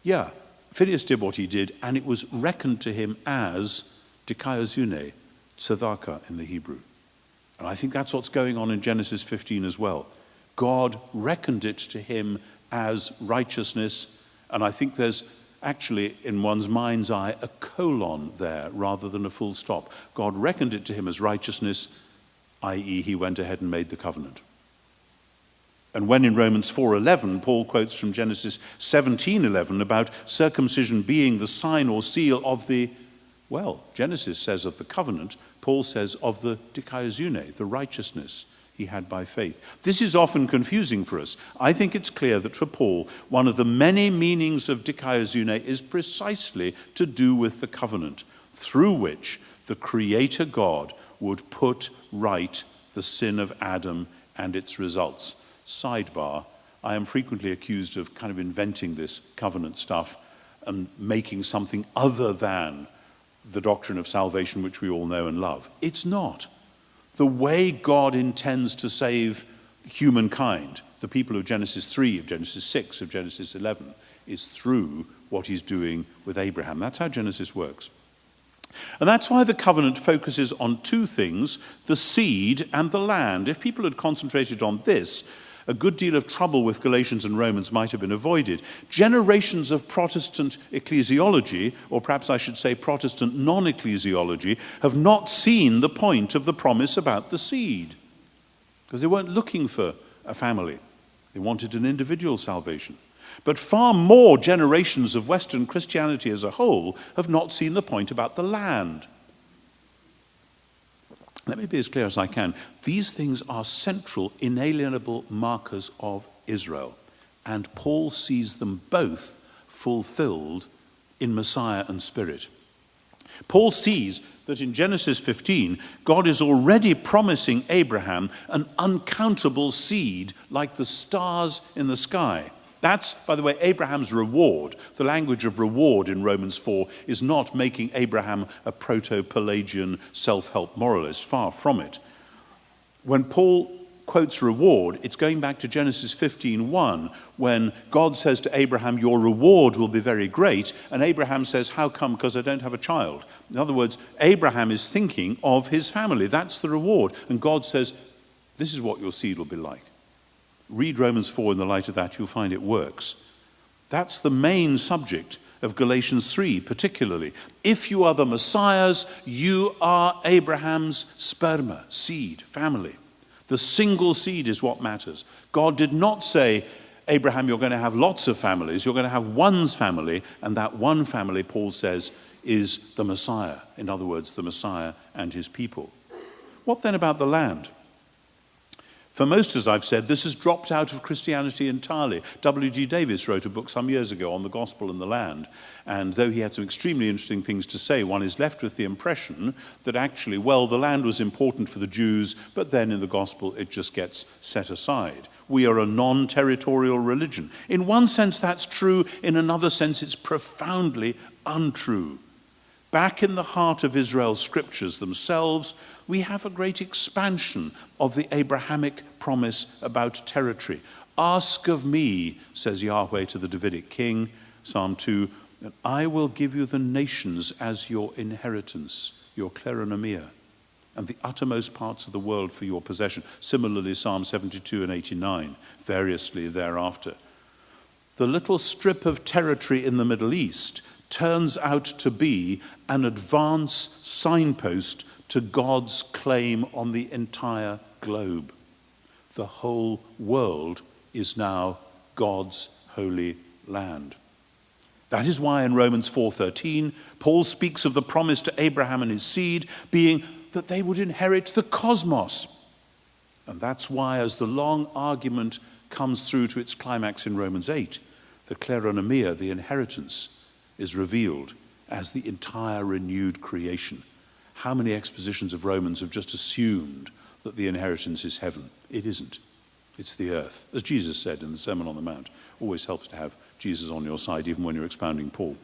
Yeah, Phinehas did what he did, and it was reckoned to him as dikaiosune, tzedakah in the Hebrew. And I think that's what's going on in Genesis 15 as well. God reckoned it to him as righteousness. And I think there's actually, in one's mind's eye, a colon there rather than a full stop. God reckoned it to him as righteousness, i.e. he went ahead and made the covenant. And when in Romans 4:11, Paul quotes from Genesis 17:11 about circumcision being the sign or seal of the, well, Genesis says of the covenant, Paul says of the dikaiosune, the righteousness he had by faith. This is often confusing for us. I think it's clear that for Paul, one of the many meanings of dikaiosune is precisely to do with the covenant, through which the Creator God would put right the sin of Adam and its results. Sidebar, I am frequently accused of kind of inventing this covenant stuff and making something other than the doctrine of salvation which we all know and love. It's not. The way God intends to save humankind, the people of Genesis 3, of Genesis 6, of Genesis 11, is through what he's doing with Abraham. That's how Genesis works. And that's why the covenant focuses on two things, the seed and the land. If people had concentrated on this, a good deal of trouble with Galatians and Romans might have been avoided. Generations of Protestant ecclesiology, or perhaps I should say Protestant non-ecclesiology, have not seen the point of the promise about the seed, because they weren't looking for a family. They wanted an individual salvation. But far more generations of Western Christianity as a whole have not seen the point about the land. Let me be as clear as I can. These things are central, inalienable markers of Israel, and Paul sees them both fulfilled in Messiah and Spirit. Paul sees that in Genesis 15, God is already promising Abraham an uncountable seed like the stars in the sky. That's, by the way, Abraham's reward. The language of reward in Romans 4 is not making Abraham a proto-Pelagian self-help moralist, far from it. When Paul quotes reward, it's going back to Genesis 15:1, when God says to Abraham, your reward will be very great, and Abraham says, how come? Because I don't have a child. In other words, Abraham is thinking of his family. That's the reward. And God says, this is what your seed will be like. Read Romans 4 in the light of that, you'll find it works. That's the main subject of Galatians 3 particularly. If you are the Messiah's, you are Abraham's sperma, seed, family. The single seed is what matters. God did not say, Abraham, you're going to have lots of families. You're going to have one's family, and that one family, Paul says, is the Messiah. In other words, the Messiah and his people. What then about the land? For most, as I've said, this has dropped out of Christianity entirely. W.G. Davis wrote a book some years ago on the gospel and the land, and though he had some extremely interesting things to say, one is left with the impression that actually, well, the land was important for the Jews, but then in the gospel it just gets set aside. We are a non-territorial religion. In one sense that's true, in another sense it's profoundly untrue. Back in the heart of Israel's scriptures themselves, we have a great expansion of the Abrahamic promise about territory. Ask of me, says Yahweh to the Davidic king, Psalm 2, and I will give you the nations as your inheritance, your kleronomia, and the uttermost parts of the world for your possession. Similarly, Psalm 72 and 89, variously thereafter. The little strip of territory in the Middle East turns out to be an advance signpost to God's claim on the entire globe. The whole world is now God's holy land. That is why in Romans 4:13, Paul speaks of the promise to Abraham and his seed being that they would inherit the cosmos. And that's why, as the long argument comes through to its climax in Romans 8, the kleronomia, the inheritance, is revealed as the entire renewed creation. How many expositions of Romans have just assumed that the inheritance is heaven? It isn't. It's the earth. As Jesus said in the Sermon on the Mount, always helps to have Jesus on your side, even when you're expounding Paul.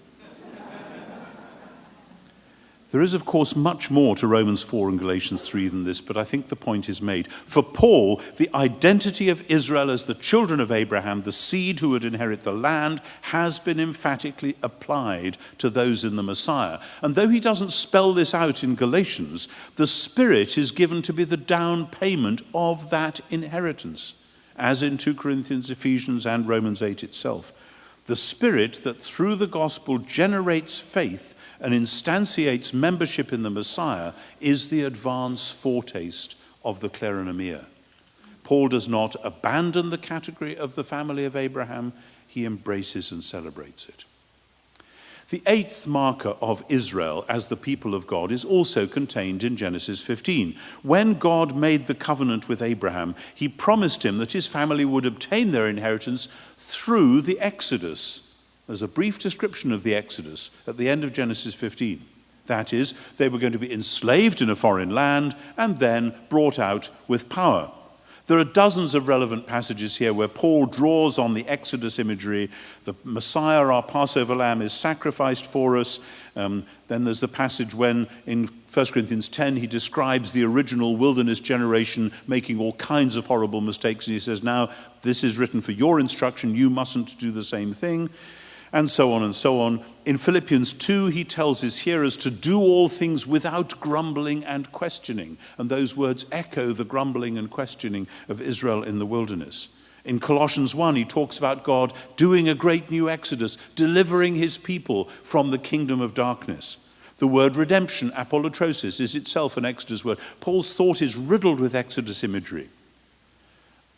There is, of course, much more to Romans 4 and Galatians 3 than this, but I think the point is made. For Paul, the identity of Israel as the children of Abraham, the seed who would inherit the land, has been emphatically applied to those in the Messiah. And though he doesn't spell this out in Galatians, the Spirit is given to be the down payment of that inheritance. as in 2 Corinthians, Ephesians, and Romans 8 itself. The Spirit that through the gospel generates faith and instantiates membership in the Messiah is the advance foretaste of the kleronomia. Paul does not abandon the category of the family of Abraham, he embraces and celebrates it. The eighth marker of Israel as the people of God is also contained in Genesis 15. When God made the covenant with Abraham, he promised him that his family would obtain their inheritance through the Exodus. There's a brief description of the Exodus at the end of Genesis 15. That is, they were going to be enslaved in a foreign land and then brought out with power. There are dozens of relevant passages here where Paul draws on the Exodus imagery. The Messiah, our Passover lamb, is sacrificed for us. Then there's the passage when in 1 Corinthians 10 he describes the original wilderness generation making all kinds of horrible mistakes. And he says, now this is written for your instruction. You mustn't do the same thing. And so on and so on. In Philippians 2, he tells his hearers to do all things without grumbling and questioning. And those words echo the grumbling and questioning of Israel in the wilderness. In Colossians 1, he talks about God doing a great new exodus, delivering his people from the kingdom of darkness. The word redemption, apolutrosis, is itself an Exodus word. Paul's thought is riddled with Exodus imagery.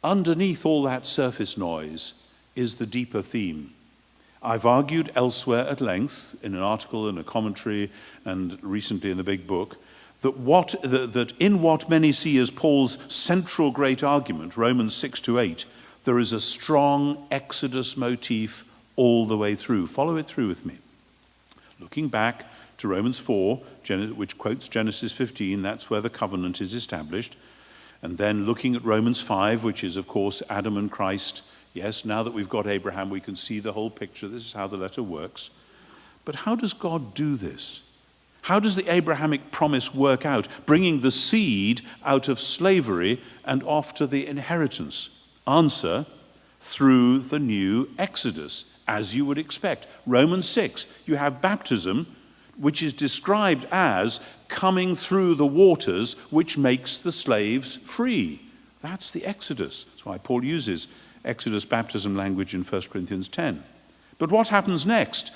Underneath all that surface noise is the deeper theme. I've argued elsewhere at length, in an article and a commentary, and recently in the big book, that in what many see as Paul's central great argument, Romans 6-8, there is a strong Exodus motif all the way through. Follow it through with me. Looking back to Romans 4, which quotes Genesis 15, that's where the covenant is established. And then looking at Romans 5, which is, of course, Adam and Christ. Yes, now that we've got Abraham, we can see the whole picture. This is how the letter works. But how does God do this? How does the Abrahamic promise work out, bringing the seed out of slavery and off to the inheritance? Answer, through the new Exodus, as you would expect. Romans 6, you have baptism, which is described as coming through the waters, which makes the slaves free. That's the Exodus. That's why Paul uses Exodus baptism language in 1 Corinthians 10. But what happens next?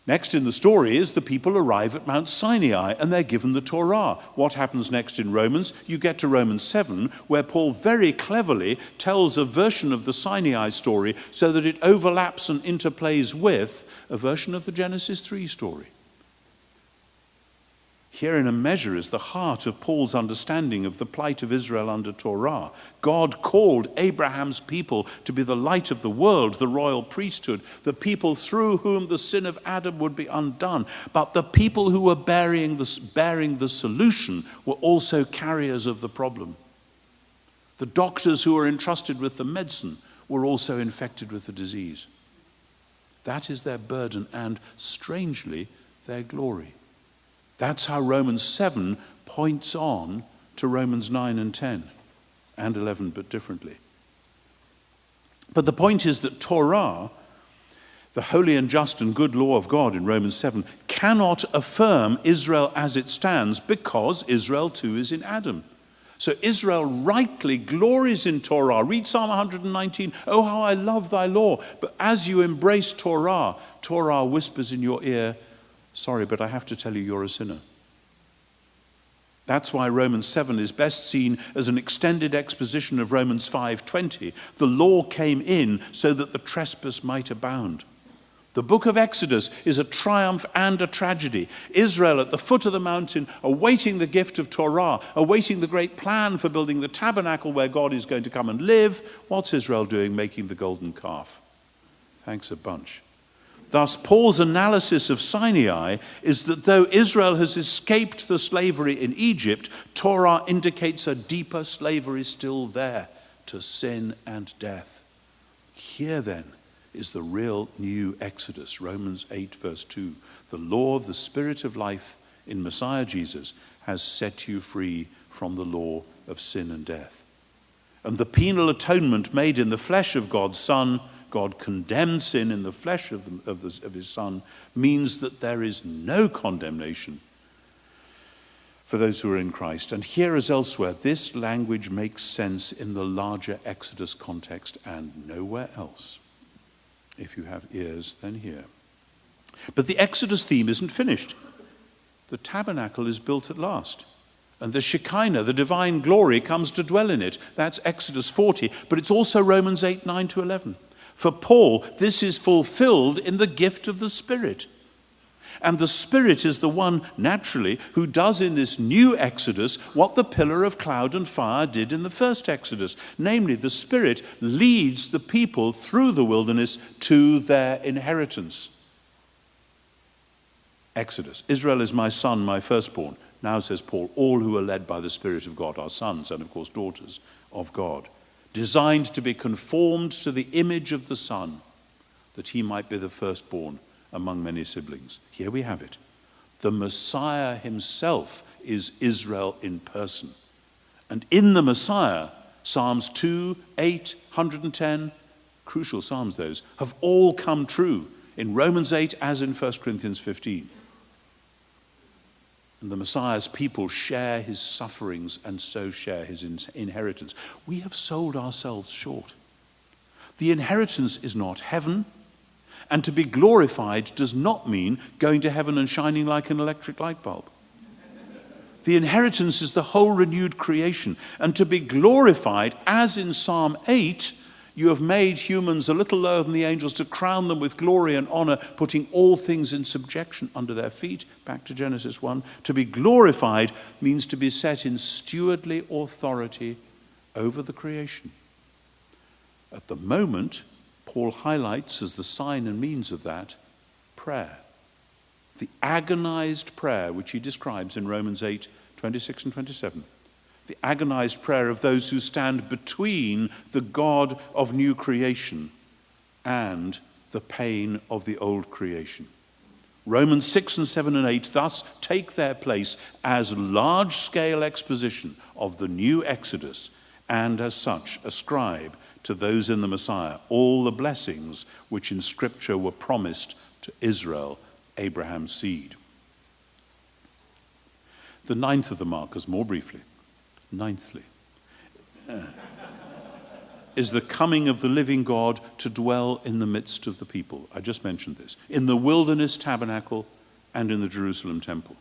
Next in the story is the people arrive at Mount Sinai and they're given the Torah. What happens next in Romans? You get to Romans 7, where Paul very cleverly tells a version of the Sinai story so that it overlaps and interplays with a version of the Genesis 3 story. Here in a measure is the heart of Paul's understanding of the plight of Israel under Torah. God called Abraham's people to be the light of the world, the royal priesthood, the people through whom the sin of Adam would be undone. But the people who were bearing the solution were also carriers of the problem. The doctors who were entrusted with the medicine were also infected with the disease. That is their burden and, strangely, their glory. That's how Romans 7 points on to Romans 9 and 10, and 11, but differently. But the point is that Torah, the holy and just and good law of God in Romans 7, cannot affirm Israel as it stands because Israel too is in Adam. So Israel rightly glories in Torah. Read Psalm 119, oh, how I love thy law. But as you embrace Torah, Torah whispers in your ear, sorry, but I have to tell you, you're a sinner. That's why Romans 7 is best seen as an extended exposition of Romans 5:20. The law came in so that the trespass might abound. The book of Exodus is a triumph and a tragedy. Israel at the foot of the mountain, awaiting the gift of Torah, awaiting the great plan for building the tabernacle where God is going to come and live. What's Israel doing? Making the golden calf. Thanks a bunch. Thus, Paul's analysis of Sinai is that though Israel has escaped the slavery in Egypt, Torah indicates a deeper slavery still there to sin and death. Here then is the real new Exodus, Romans 8 verse 2. The law of the Spirit of life in Messiah Jesus has set you free from the law of sin and death. And the penal atonement made in the flesh of God's Son, God condemned sin in the flesh of his Son, means that there is no condemnation for those who are in Christ. And here as elsewhere, this language makes sense in the larger Exodus context and nowhere else. If you have ears, then hear. But the Exodus theme isn't finished. The tabernacle is built at last. And the Shekinah, the divine glory, comes to dwell in it. That's Exodus 40. But it's also Romans 8, 9 to 11. For Paul, this is fulfilled in the gift of the Spirit. And the Spirit is the one, naturally, who does in this new Exodus what the pillar of cloud and fire did in the first Exodus. Namely, the Spirit leads the people through the wilderness to their inheritance. Exodus. Israel is my son, my firstborn. Now, says Paul, all who are led by the Spirit of God are sons and, of course, daughters of God. Designed to be conformed to the image of the Son, that he might be the firstborn among many siblings. Here we have it. The Messiah himself is Israel in person. And in the Messiah, Psalms 2, 8, 110, crucial Psalms those, have all come true in Romans 8 as in 1 Corinthians 15. And the Messiah's people share his sufferings and so share his inheritance. We have sold ourselves short. The inheritance is not heaven, and to be glorified does not mean going to heaven and shining like an electric light bulb. The inheritance is the whole renewed creation, and to be glorified, as in Psalm 8, you have made humans a little lower than the angels to crown them with glory and honor, putting all things in subjection under their feet. Back to Genesis 1. To be glorified means to be set in stewardly authority over the creation. At the moment, Paul highlights as the sign and means of that, prayer. The agonized prayer which he describes in Romans 8, 26 and 27. The agonized prayer of those who stand between the God of new creation and the pain of the old creation. Romans 6 and 7 and 8 thus take their place as large-scale exposition of the new Exodus, and as such ascribe to those in the Messiah all the blessings which in Scripture were promised to Israel, Abraham's seed. The ninth of the markers, more briefly, ninthly, is the coming of the living God to dwell in the midst of the people. I just mentioned this. In the wilderness tabernacle and in the Jerusalem temple.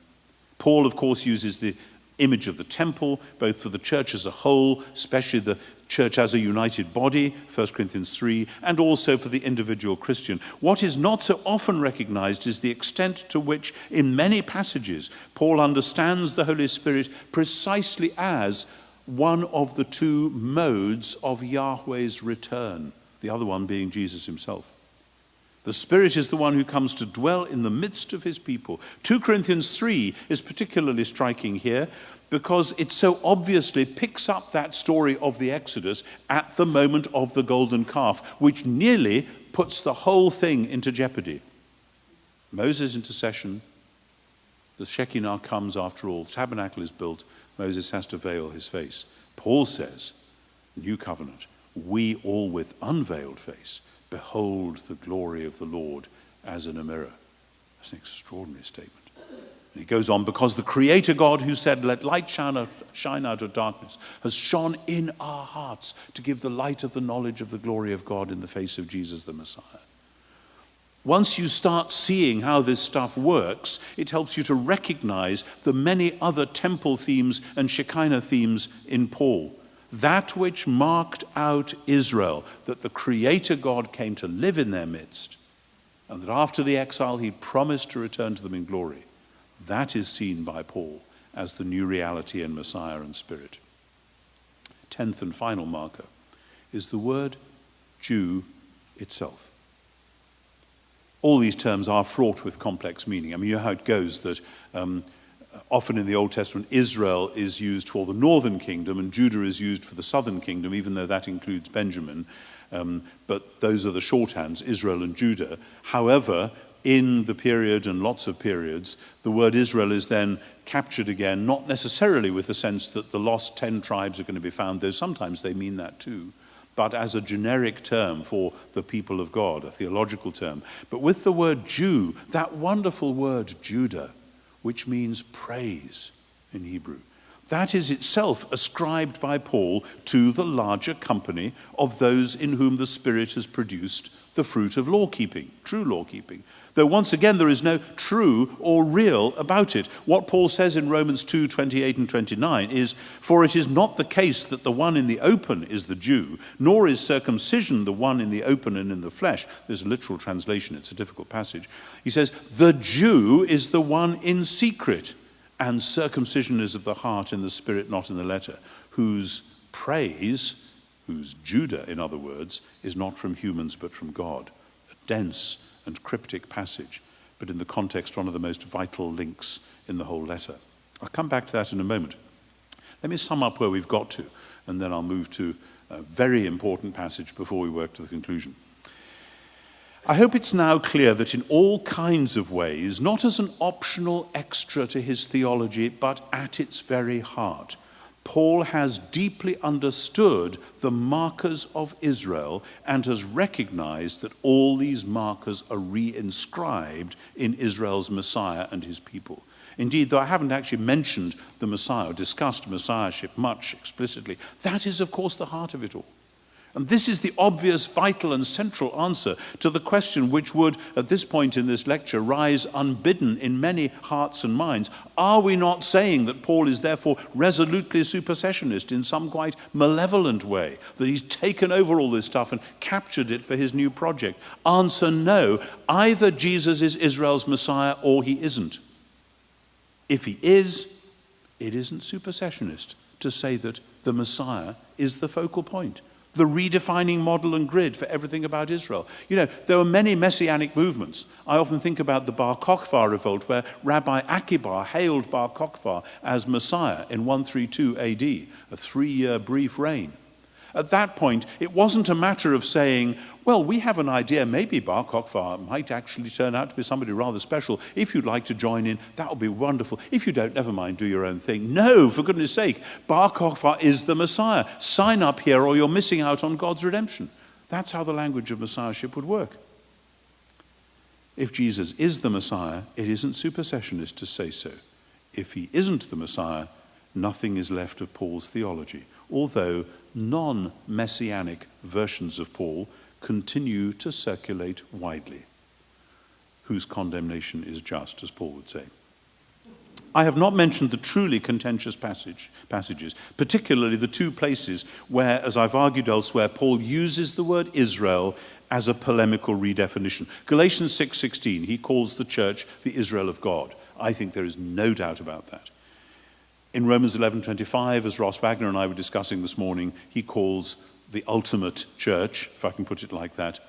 Paul, of course, uses the image of the temple, both for the church as a whole, especially the church as a united body, 1 Corinthians 3, and also for the individual Christian. What is not so often recognized is the extent to which, in many passages, Paul understands the Holy Spirit precisely as one of the two modes of Yahweh's return, the other one being Jesus himself. The Spirit is the one who comes to dwell in the midst of his people. 2 Corinthians 3 is particularly striking here because it so obviously picks up that story of the Exodus at the moment of the golden calf, which nearly puts the whole thing into jeopardy. Moses' intercession, the Shekinah comes after all, the tabernacle is built, Moses has to veil his face. Paul says, New Covenant, we all with unveiled face behold the glory of the Lord as in a mirror. That's an extraordinary statement. And he goes on, because the Creator God who said, let light shine out of darkness, has shone in our hearts to give the light of the knowledge of the glory of God in the face of Jesus the Messiah. Once you start seeing how this stuff works, it helps you to recognize the many other temple themes and Shekinah themes in Paul. That which marked out Israel, that the Creator God came to live in their midst, and that after the exile he promised to return to them in glory. That is seen by Paul as the new reality in Messiah and Spirit. 10th and final marker is the word Jew itself. All these terms are fraught with complex meaning. I mean, you know how it goes that often in the Old Testament, Israel is used for the northern kingdom and Judah is used for the southern kingdom, even though that includes Benjamin. But those are the shorthands, Israel and Judah. However, in the period and lots of periods, the word Israel is then captured again, not necessarily with the sense that the lost 10 tribes are going to be found, though sometimes they mean that too, but as a generic term for the people of God, a theological term. But with the word Jew, that wonderful word Judah, which means praise in Hebrew. That is itself ascribed by Paul to the larger company of those in whom the Spirit has produced the fruit of law-keeping, true law-keeping. Though once again there is no true or real about it. What Paul says in Romans 2:28 and 29 is, "For it is not the case that the one in the open is the Jew, nor is circumcision the one in the open and in the flesh." There's a literal translation, it's a difficult passage. He says, "The Jew is the one in secret, and circumcision is of the heart in the spirit, not in the letter, whose praise," whose Judah, in other words, "is not from humans but from God." A dense and cryptic passage, but in the context one of the most vital links in the whole letter. I'll come back to that in a moment. Let me sum up where we've got to, and then I'll move to a very important passage before we work to the conclusion. I hope it's now clear that in all kinds of ways, not as an optional extra to his theology, but at its very heart, Paul has deeply understood the markers of Israel and has recognized that all these markers are reinscribed in Israel's Messiah and his people. Indeed, though I haven't actually mentioned the Messiah or discussed Messiahship much explicitly, that is, of course, the heart of it all. And this is the obvious, vital, and central answer to the question which would, at this point in this lecture, rise unbidden in many hearts and minds. Are we not saying that Paul is therefore resolutely supersessionist in some quite malevolent way, that he's taken over all this stuff and captured it for his new project? Answer, no. Either Jesus is Israel's Messiah or he isn't. If he is, it isn't supersessionist to say that the Messiah is the focal point, the redefining model and grid for everything about Israel. You know, there were many messianic movements. I often think about the Bar Kokhba revolt, where Rabbi Akiba hailed Bar Kokhba as Messiah in 132 AD, a 3-year brief reign. At that point, it wasn't a matter of saying, well, we have an idea, maybe Bar Kokhba might actually turn out to be somebody rather special. If you'd like to join in, that would be wonderful. If you don't, never mind, do your own thing. No, for goodness sake, Bar Kokhba is the Messiah. Sign up here or you're missing out on God's redemption. That's how the language of Messiahship would work. If Jesus is the Messiah, it isn't supersessionist to say so. If he isn't the Messiah, nothing is left of Paul's theology, although non-messianic versions of Paul continue to circulate widely, whose condemnation is just, as Paul would say. I have not mentioned the truly contentious passages, particularly the two places where, as I've argued elsewhere, Paul uses the word Israel as a polemical redefinition. Galatians 6:16, he calls the church the Israel of God. I think there is no doubt about that. In Romans 11:25, as Ross Wagner and I were discussing this morning, he calls the ultimate church, if I can put it like that,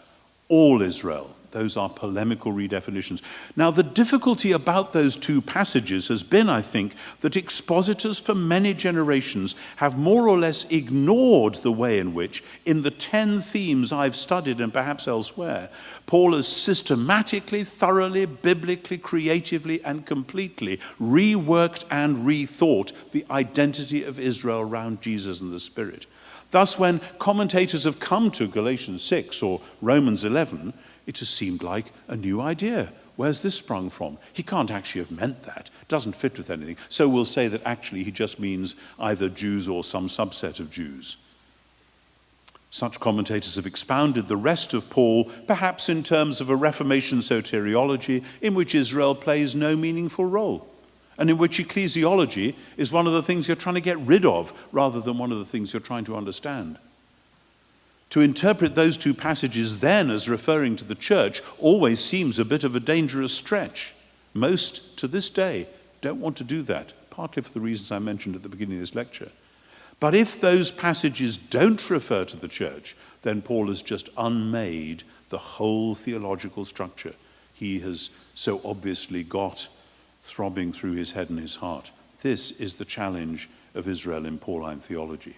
all Israel. Those are polemical redefinitions. Now, the difficulty about those two passages has been, I think, that expositors for many generations have more or less ignored the way in which, in the 10 themes I've studied and perhaps elsewhere, Paul has systematically, thoroughly, biblically, creatively, and completely reworked and rethought the identity of Israel around Jesus and the Spirit. Thus, when commentators have come to Galatians 6 or Romans 11, it has seemed like a new idea. Where's this sprung from? He can't actually have meant that. It doesn't fit with anything. So we'll say that actually he just means either Jews or some subset of Jews. Such commentators have expounded the rest of Paul, perhaps in terms of a Reformation soteriology in which Israel plays no meaningful role, and in which ecclesiology is one of the things you're trying to get rid of rather than one of the things you're trying to understand. To interpret those two passages then as referring to the church always seems a bit of a dangerous stretch. Most, to this day, don't want to do that, partly for the reasons I mentioned at the beginning of this lecture. But if those passages don't refer to the church, then Paul has just unmade the whole theological structure he has so obviously got throbbing through his head and his heart. This is the challenge of Israel in Pauline theology.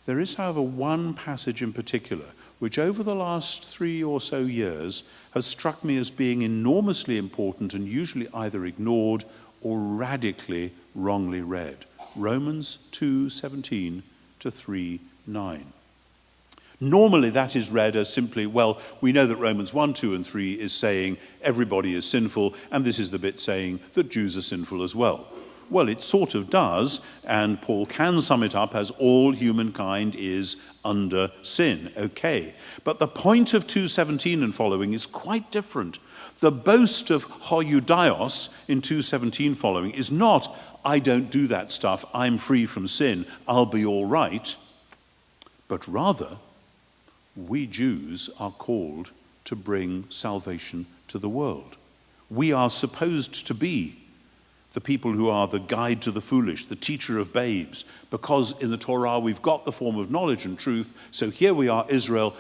There is, however, one passage in particular which over the last 3 or so years has struck me as being enormously important and usually either ignored or radically wrongly read. Romans 2:17 to 3:9. Normally that is read as simply, well, we know that Romans 1, 2, and 3 is saying everybody is sinful, and this is the bit saying that Jews are sinful as well. Well, it sort of does, and Paul can sum it up as all humankind is under sin. Okay, but the point of 2:17 and following is quite different. The boast of hoioudios in 2:17 following is not, I don't do that stuff, I'm free from sin, I'll be all right, but rather, we Jews are called to bring salvation to the world. We are supposed to be the people who are the guide to the foolish, the teacher of babes, because in the Torah we've got the form of knowledge and truth. So here we are, Israel.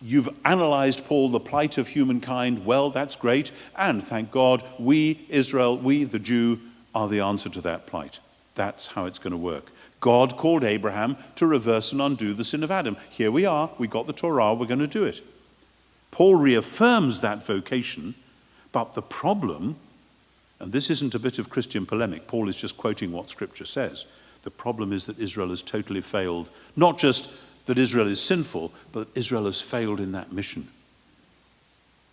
You've analyzed, Paul, the plight of humankind. Well, that's great. And thank God, we, Israel, we, the Jew, are the answer to that plight. That's how it's going to work. God called Abraham to reverse and undo the sin of Adam. Here we are. We got the Torah. We're going to do it. Paul reaffirms that vocation, but the problem, and this isn't a bit of Christian polemic, Paul is just quoting what Scripture says. The problem is that Israel has totally failed, not just that Israel is sinful, but Israel has failed in that mission.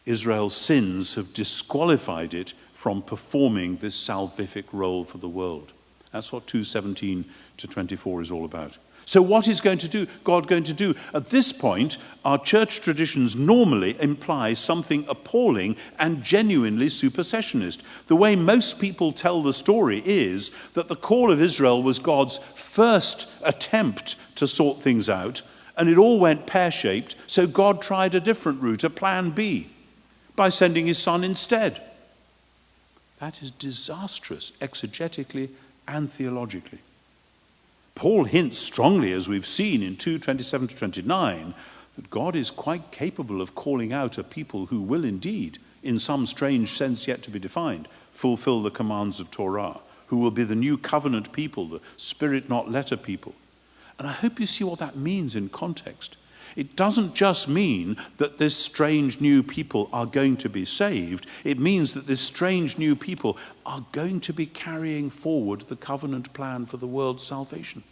Israel's sins have disqualified it from performing this salvific role for the world. That's what 2:17 to 24 is all about. So what is God going to do? At this point, our church traditions normally imply something appalling and genuinely supersessionist. The way most people tell the story is that the call of Israel was God's first attempt to sort things out, and it all went pear-shaped, so God tried a different route, a plan B, by sending his son instead. That is disastrous, exegetically and theologically. Paul hints strongly, as we've seen in 2:27 to 29, that God is quite capable of calling out a people who will indeed, in some strange sense yet to be defined, fulfill the commands of Torah, who will be the new covenant people, the spirit not letter people. And I hope you see what that means in context. It doesn't just mean that this strange new people are going to be saved. It means that this strange new people are going to be carrying forward the covenant plan for the world's salvation.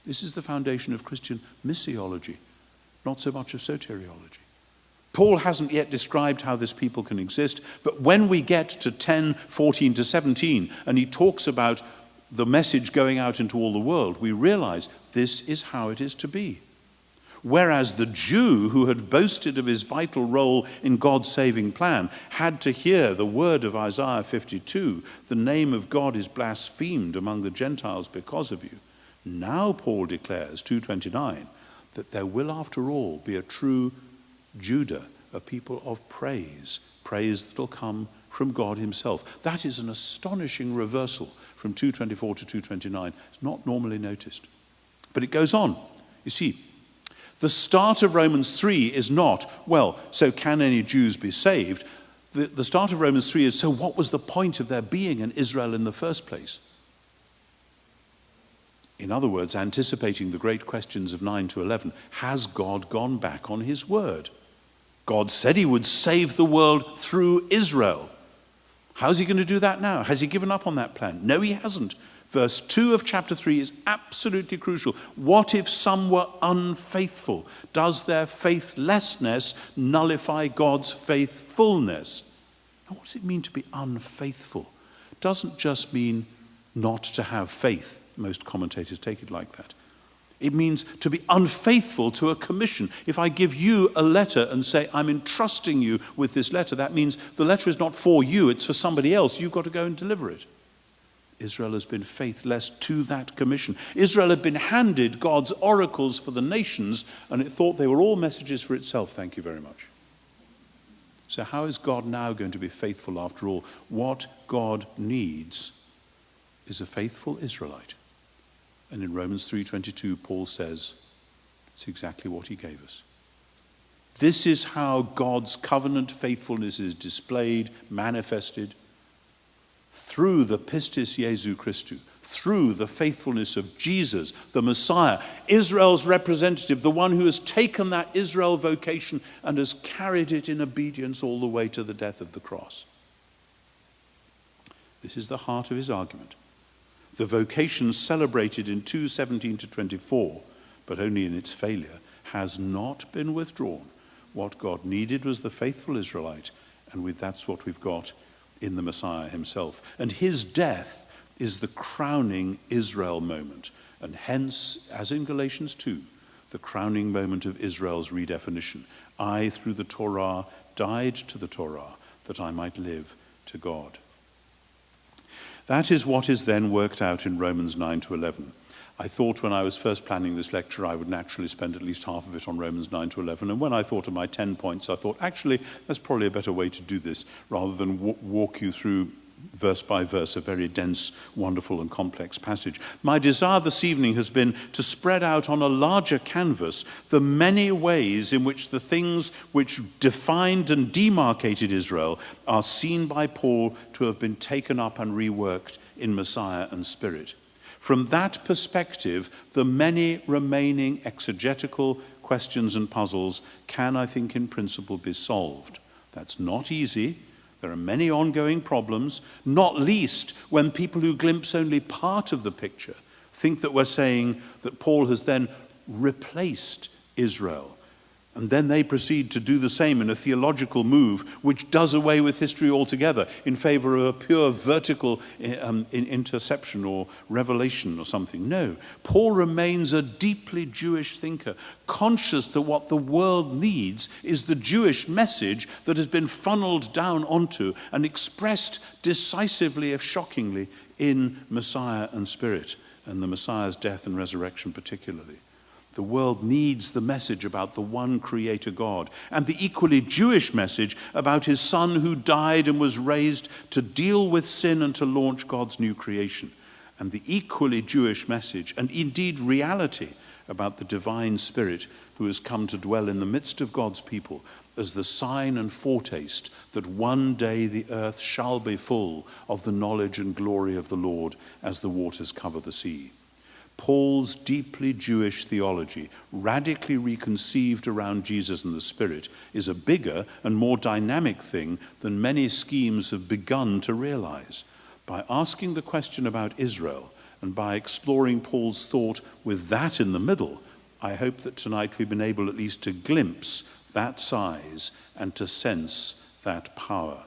This is the foundation of Christian missiology, not so much of soteriology. Paul hasn't yet described how this people can exist, but when we get to 10:14 to 17, and he talks about the message going out into all the world, we realize this is how it is to be. Whereas the Jew who had boasted of his vital role in God's saving plan had to hear the word of Isaiah 52, the name of God is blasphemed among the Gentiles because of you. Now Paul declares, 2:29, that there will after all be a true Judah, a people of praise that will come from God himself. That is an astonishing reversal from 2:24 to 2:29. It's not normally noticed. But it goes on. You see, the start of Romans 3 is not, well, so can any Jews be saved? The start of Romans 3 is, so what was the point of there being an Israel in the first place? In other words, anticipating the great questions of 9 to 11, has God gone back on his word? God said he would save the world through Israel. How's he going to do that now? Has he given up on that plan? No, he hasn't. Verse 2 of chapter 3 is absolutely crucial. What if some were unfaithful? Does their faithlessness nullify God's faithfulness? Now, what does it mean to be unfaithful? It doesn't just mean not to have faith. Most commentators take it like that. It means to be unfaithful to a commission. If I give you a letter and say, I'm entrusting you with this letter, that means the letter is not for you, it's for somebody else. You've got to go and deliver it. Israel has been faithless to that commission. Israel had been handed God's oracles for the nations, and it thought they were all messages for itself. Thank you very much. So how is God now going to be faithful after all? What God needs is a faithful Israelite. And in Romans 3:22, Paul says, it's exactly what he gave us. This is how God's covenant faithfulness is displayed, manifested, through the pistis Jesu Christu, through the faithfulness of Jesus, the Messiah, Israel's representative, the one who has taken that Israel vocation and has carried it in obedience all the way to the death of the cross. This is the heart of his argument. The vocation celebrated in 2:17 to 24, but only in its failure, has not been withdrawn. What God needed was the faithful Israelite, and that's what we've got in the Messiah himself. And his death is the crowning Israel moment, and hence, as in Galatians 2, the crowning moment of Israel's redefinition. I, through the Torah, died to the Torah, that I might live to God. That is what is then worked out in Romans 9 to 11. I thought when I was first planning this lecture I would naturally spend at least half of it on Romans 9 to 11, and when I thought of my 10 points I thought actually that's probably a better way to do this rather than walk you through verse by verse a very dense, wonderful and complex passage. My desire this evening has been to spread out on a larger canvas the many ways in which the things which defined and demarcated Israel are seen by Paul to have been taken up and reworked in Messiah and Spirit. From that perspective, the many remaining exegetical questions and puzzles can, I think, in principle be solved. That's not easy. There are many ongoing problems, not least when people who glimpse only part of the picture think that we're saying that Paul has then replaced Israel. And then they proceed to do the same in a theological move which does away with history altogether in favor of a pure vertical interception or revelation or something. No, Paul remains a deeply Jewish thinker, conscious that what the world needs is the Jewish message that has been funneled down onto and expressed decisively, if shockingly, in Messiah and Spirit, and the Messiah's death and resurrection particularly. The world needs the message about the one creator God and the equally Jewish message about his son who died and was raised to deal with sin and to launch God's new creation, and the equally Jewish message and indeed reality about the divine Spirit who has come to dwell in the midst of God's people as the sign and foretaste that one day the earth shall be full of the knowledge and glory of the Lord as the waters cover the sea. Paul's deeply Jewish theology, radically reconceived around Jesus and the Spirit, is a bigger and more dynamic thing than many schemes have begun to realize. By asking the question about Israel and by exploring Paul's thought with that in the middle, I hope that tonight we've been able at least to glimpse that size and to sense that power.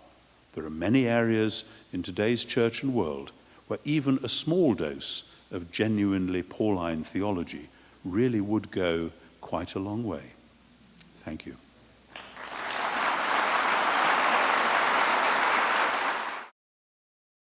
There are many areas in today's church and world where even a small dose of genuinely Pauline theology really would go quite a long way. Thank you.